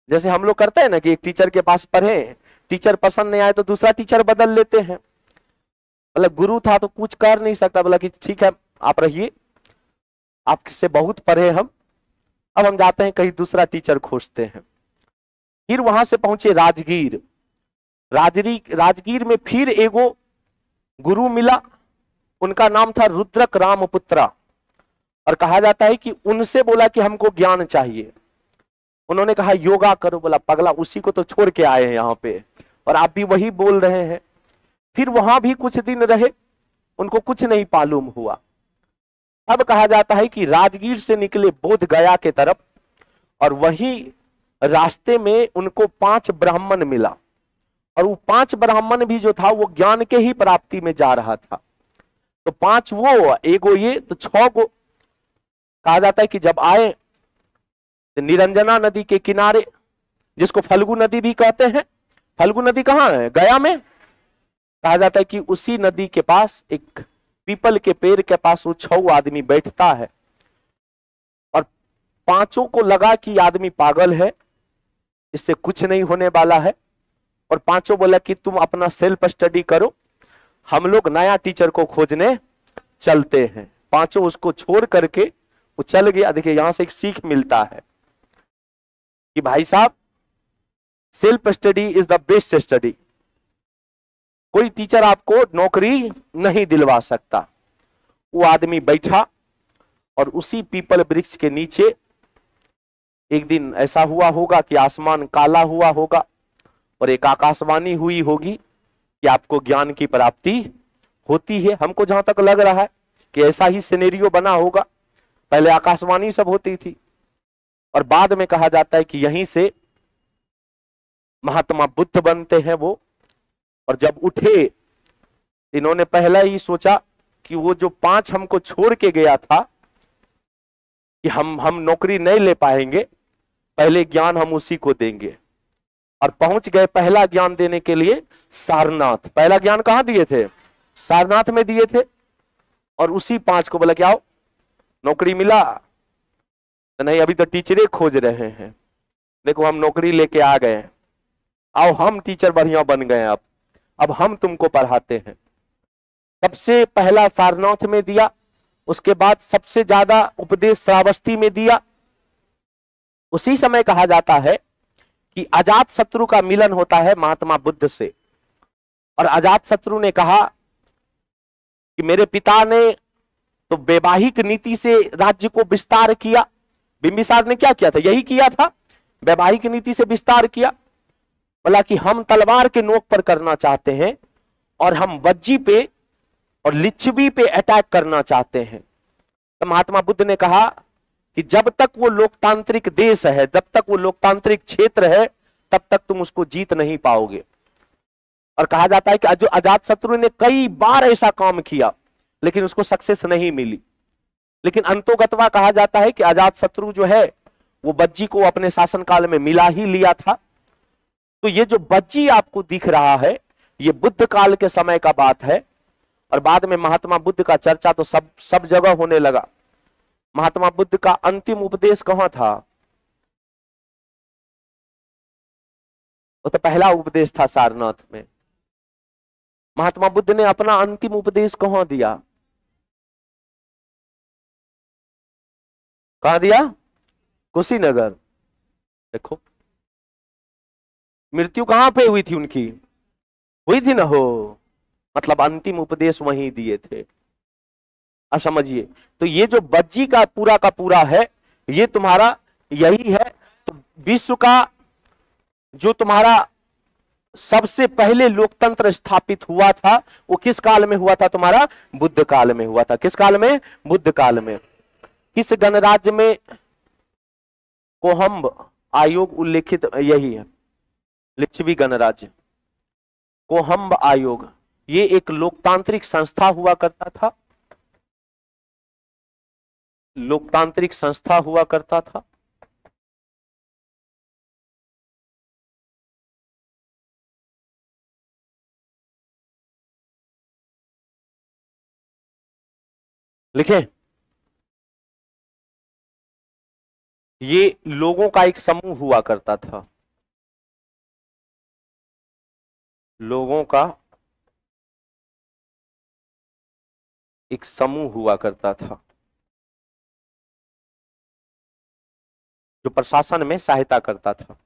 जैसे हम लोग करते हैं ना कि एक टीचर के पास पढ़े, टीचर पसंद नहीं आए तो दूसरा टीचर बदल लेते हैं। बोला गुरु था तो कुछ कर नहीं सकता। बोला कि ठीक है आप रहिए, आपसे बहुत पढ़े हम, अब हम जाते हैं कहीं दूसरा टीचर खोजते हैं। फिर वहां से पहुंचे राजगीर। राजगीर में फिर एगो गुरु मिला, उनका नाम था रुद्रक रामपुत्रा। और कहा जाता है कि उनसे बोला कि हमको ज्ञान चाहिए। उन्होंने कहा योगा करो। बोला पगला उसी को तो छोड़ के आए हैं यहाँ पे और आप भी वही बोल रहे हैं। फिर वहां भी कुछ दिन रहे, उनको कुछ नहीं मालूम हुआ। अब कहा जाता है कि राजगीर से निकले बोध गया के तरफ और वहीं रास्ते में उनको 5 ब्राह्मण मिला। और वो 5 ब्राह्मण भी जो था वो ज्ञान के ही प्राप्ति में जा रहा था। तो 5 वो, एगो ये, तो 6 को कहा जाता है कि जब आए तो निरंजना नदी के किनारे, जिसको फल्गु नदी भी कहते हैं। फल्गु नदी कहाँ है? गया में। कहा जाता है कि उसी नदी के पास एक पीपल के पेड़ के पास वो 6 आदमी बैठता है और 5 को लगा कि आदमी पागल है, इससे कुछ नहीं होने वाला है। और 5 बोला कि तुम अपना सेल्फ स्टडी करो, हम लोग नया टीचर को खोजने चलते हैं। पांचों उसको छोड़ करके वो चल गया। देखिए यहां से एक सीख मिलता है कि भाई साहब self study is the best study. कोई टीचर आपको नौकरी नहीं दिलवा सकता। वो आदमी बैठा और उसी पीपल वृक्ष के नीचे एक दिन ऐसा हुआ होगा कि आसमान काला हुआ होगा और एक आकाशवाणी हुई होगी कि आपको ज्ञान की प्राप्ति होती है। हमको जहां तक लग रहा है कि ऐसा ही सिनेरियो बना होगा। पहले आकाशवाणी सब होती थी और बाद में कहा जाता है कि यहीं से महात्मा बुद्ध बनते हैं वो। और जब उठे इन्होंने पहला ही सोचा कि वो जो 5 हमको छोड़ के गया था कि हम नौकरी नहीं ले पाएंगे, पहले ज्ञान हम उसी को देंगे। और पहुंच गए पहला ज्ञान देने के लिए सारनाथ। पहला ज्ञान कहां दिए थे? सारनाथ में दिए थे। और उसी 5 को बोला कि आओ नौकरी मिला तो नहीं, अभी तो टीचरे खोज रहे हैं, देखो हम नौकरी लेके आ गए, आओ हम टीचर बढ़िया बन गए, अब हम तुमको पढ़ाते हैं। सबसे पहला सारनाथ में दिया। उसके बाद सबसे ज्यादा उपदेश श्रावस्ती में दिया। उसी समय कहा जाता है कि अजात शत्रु का मिलन होता है महात्मा बुद्ध से। और अजात शत्रु ने कहा कि मेरे पिता ने तो वैवाहिक नीति से राज्य को विस्तार किया। बिंबिसार ने क्या किया था? यही किया था, वैवाहिक नीति से विस्तार किया। बोला कि हम तलवार के नोक पर करना चाहते हैं और हम वज्जी पे और लिच्छवी पे अटैक करना चाहते हैं। तो महात्मा बुद्ध ने कहा कि जब तक वो लोकतांत्रिक देश है, जब तक वो लोकतांत्रिक क्षेत्र है, तब तक तुम उसको जीत नहीं पाओगे। और कहा जाता है कि जो अजात शत्रु ने कई बार ऐसा काम किया लेकिन उसको सक्सेस नहीं मिली। लेकिन अंतोगतवा कहा जाता है कि अजात शत्रु जो है वो बज्जी को अपने शासनकाल में मिला ही लिया था। तो ये जो बज्जी आपको दिख रहा है ये बुद्ध काल के समय का बात है। और बाद में महात्मा बुद्ध का चर्चा तो सब जगह होने लगा। महात्मा बुद्ध का अंतिम उपदेश कहां था? वो तो पहला उपदेश था सारनाथ में। महात्मा बुद्ध ने अपना अंतिम उपदेश कहां दिया? कहां दिया? कुशीनगर। देखो मृत्यु कहां पे हुई थी उनकी? हुई थी ना हो, मतलब अंतिम उपदेश वहीं दिए थे। अब समझिए, तो ये जो बज्जी का पूरा है ये तुम्हारा यही है। तो विश्व का जो तुम्हारा सबसे पहले लोकतंत्र स्थापित हुआ था वो किस काल में हुआ था? तुम्हारा बुद्ध काल में हुआ था। किस काल में? बुद्ध काल में। किस गणराज्य में? कोहम्ब आयोग उल्लेखित यही है, लिच्छवी गणराज्य, कोहम्ब आयोग। ये एक लोकतांत्रिक संस्था हुआ करता था, लोकतांत्रिक संस्था हुआ करता था। लिखें, ये लोगों का एक समूह हुआ करता था, लोगों का एक समूह हुआ करता था जो प्रशासन में सहायता करता था।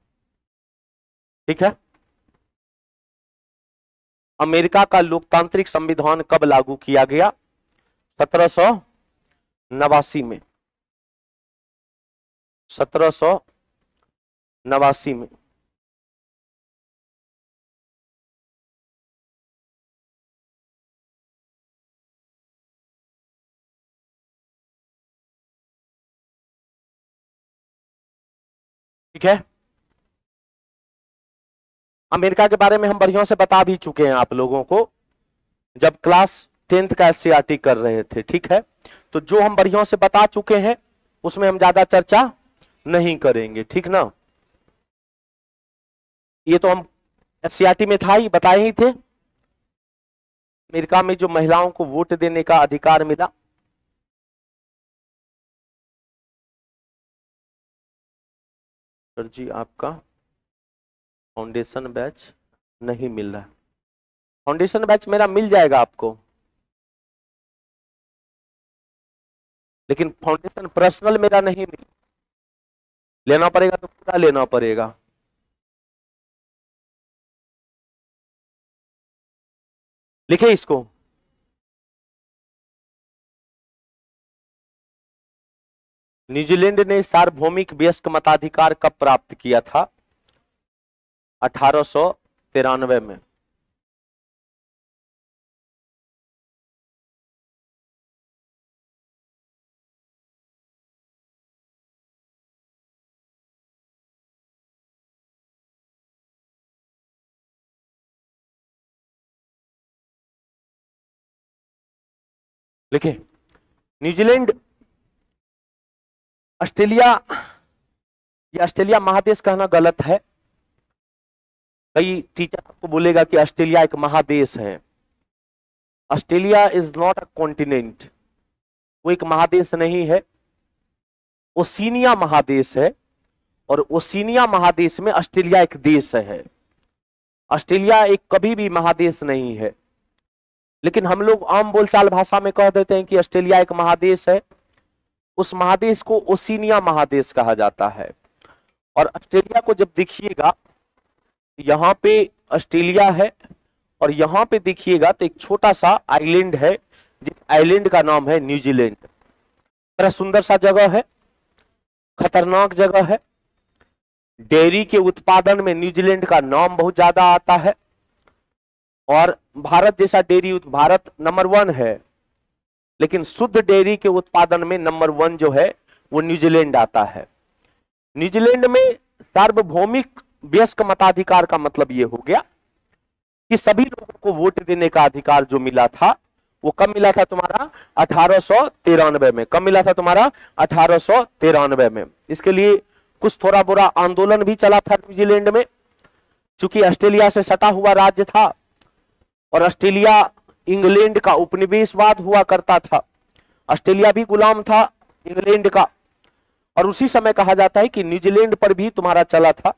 ठीक है। अमेरिका का लोकतांत्रिक संविधान कब लागू किया गया? 1789 में। 1789 में। ठीक है। अमेरिका के बारे में हम बढ़िया से बता भी चुके हैं आप लोगों को जब क्लास 10th का एससीईआरटी कर रहे थे। ठीक है, तो जो हम बढ़िया से बता चुके हैं उसमें हम ज्यादा चर्चा नहीं करेंगे। ठीक ना, ये तो हम एससीईआरटी में था ही, बताए ही थे। अमेरिका में जो महिलाओं को वोट देने का अधिकार मिला, सर जी आपका फाउंडेशन बैच नहीं मिल रहा है। फाउंडेशन बैच मेरा मिल जाएगा आपको। लेकिन फाउंडेशन पर्सनल मेरा नहीं लेना पड़ेगा तो पूरा लेना पड़ेगा। लिखे इसको। न्यूजीलैंड ने सार्वभौमिक वयस्क मताधिकार कब प्राप्त किया था? 1893 में। लिखे। न्यूजीलैंड ऑस्ट्रेलिया, या ऑस्ट्रेलिया महादेश कहना गलत है। कई टीचर आपको बोलेगा कि ऑस्ट्रेलिया एक महादेश है। Australia is not a continent, वो एक महादेश नहीं है, ओशिनिया महादेश है। और ओशिनिया महादेश में ऑस्ट्रेलिया एक देश है। ऑस्ट्रेलिया एक कभी भी महादेश नहीं है। लेकिन हम लोग आम बोलचाल भाषा में कह देते हैं कि ऑस्ट्रेलिया एक महादेश है। उस महादेश को ओशिनिया महादेश कहा जाता है। और ऑस्ट्रेलिया को जब देखिएगा, यहाँ पे ऑस्ट्रेलिया है और यहाँ पे देखिएगा तो एक छोटा सा आइलैंड है, जिस आइलैंड का नाम है न्यूजीलैंड। बड़ा सुंदर सा जगह है, खतरनाक जगह है। डेयरी के उत्पादन में न्यूजीलैंड का नाम बहुत ज्यादा आता है। और भारत जैसा डेयरी, भारत नंबर 1 है, लेकिन शुद्ध डेयरी के उत्पादन में नंबर 1 जो है वो न्यूजीलैंड आता है। न्यूजीलैंड में सार्वभौमिक वयस्क मताधिकार का मतलब ये हो गया कि सभी लोगों को वोट देने का अधिकार जो मिला था वो कब मिला था तुम्हारा? 1893 में। कब मिला था तुम्हारा? 1893 में। इसके लिए कुछ थोड़ा बुरा आंदोलन भी चला था न्यूजीलैंड में, चूंकि ऑस्ट्रेलिया से सटा हुआ राज्य था और ऑस्ट्रेलिया इंग्लैंड का उपनिवेशवाद हुआ करता था। ऑस्ट्रेलिया भी गुलाम था इंग्लैंड का। और उसी समय कहा जाता है कि न्यूजीलैंड पर भी तुम्हारा चला था।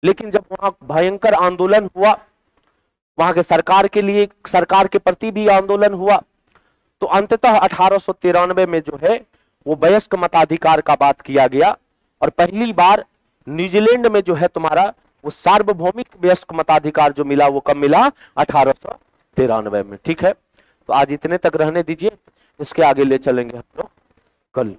लेकिन जब वहां भयंकर आंदोलन हुआ, वहां के सरकार के लिए, सरकार के प्रति भी आंदोलन हुआ, तो अंततः 1893 में जो है वो वयस्क मताधिकार का बात किया गया। और पहली बार न्यूजीलैंड में जो है तुम्हारा वो सार्वभौमिक वयस्क मताधिकार जो मिला वो कब मिला? 1893 में। ठीक है, तो आज इतने तक रहने दीजिए, इसके आगे ले चलेंगे हम लोग कल।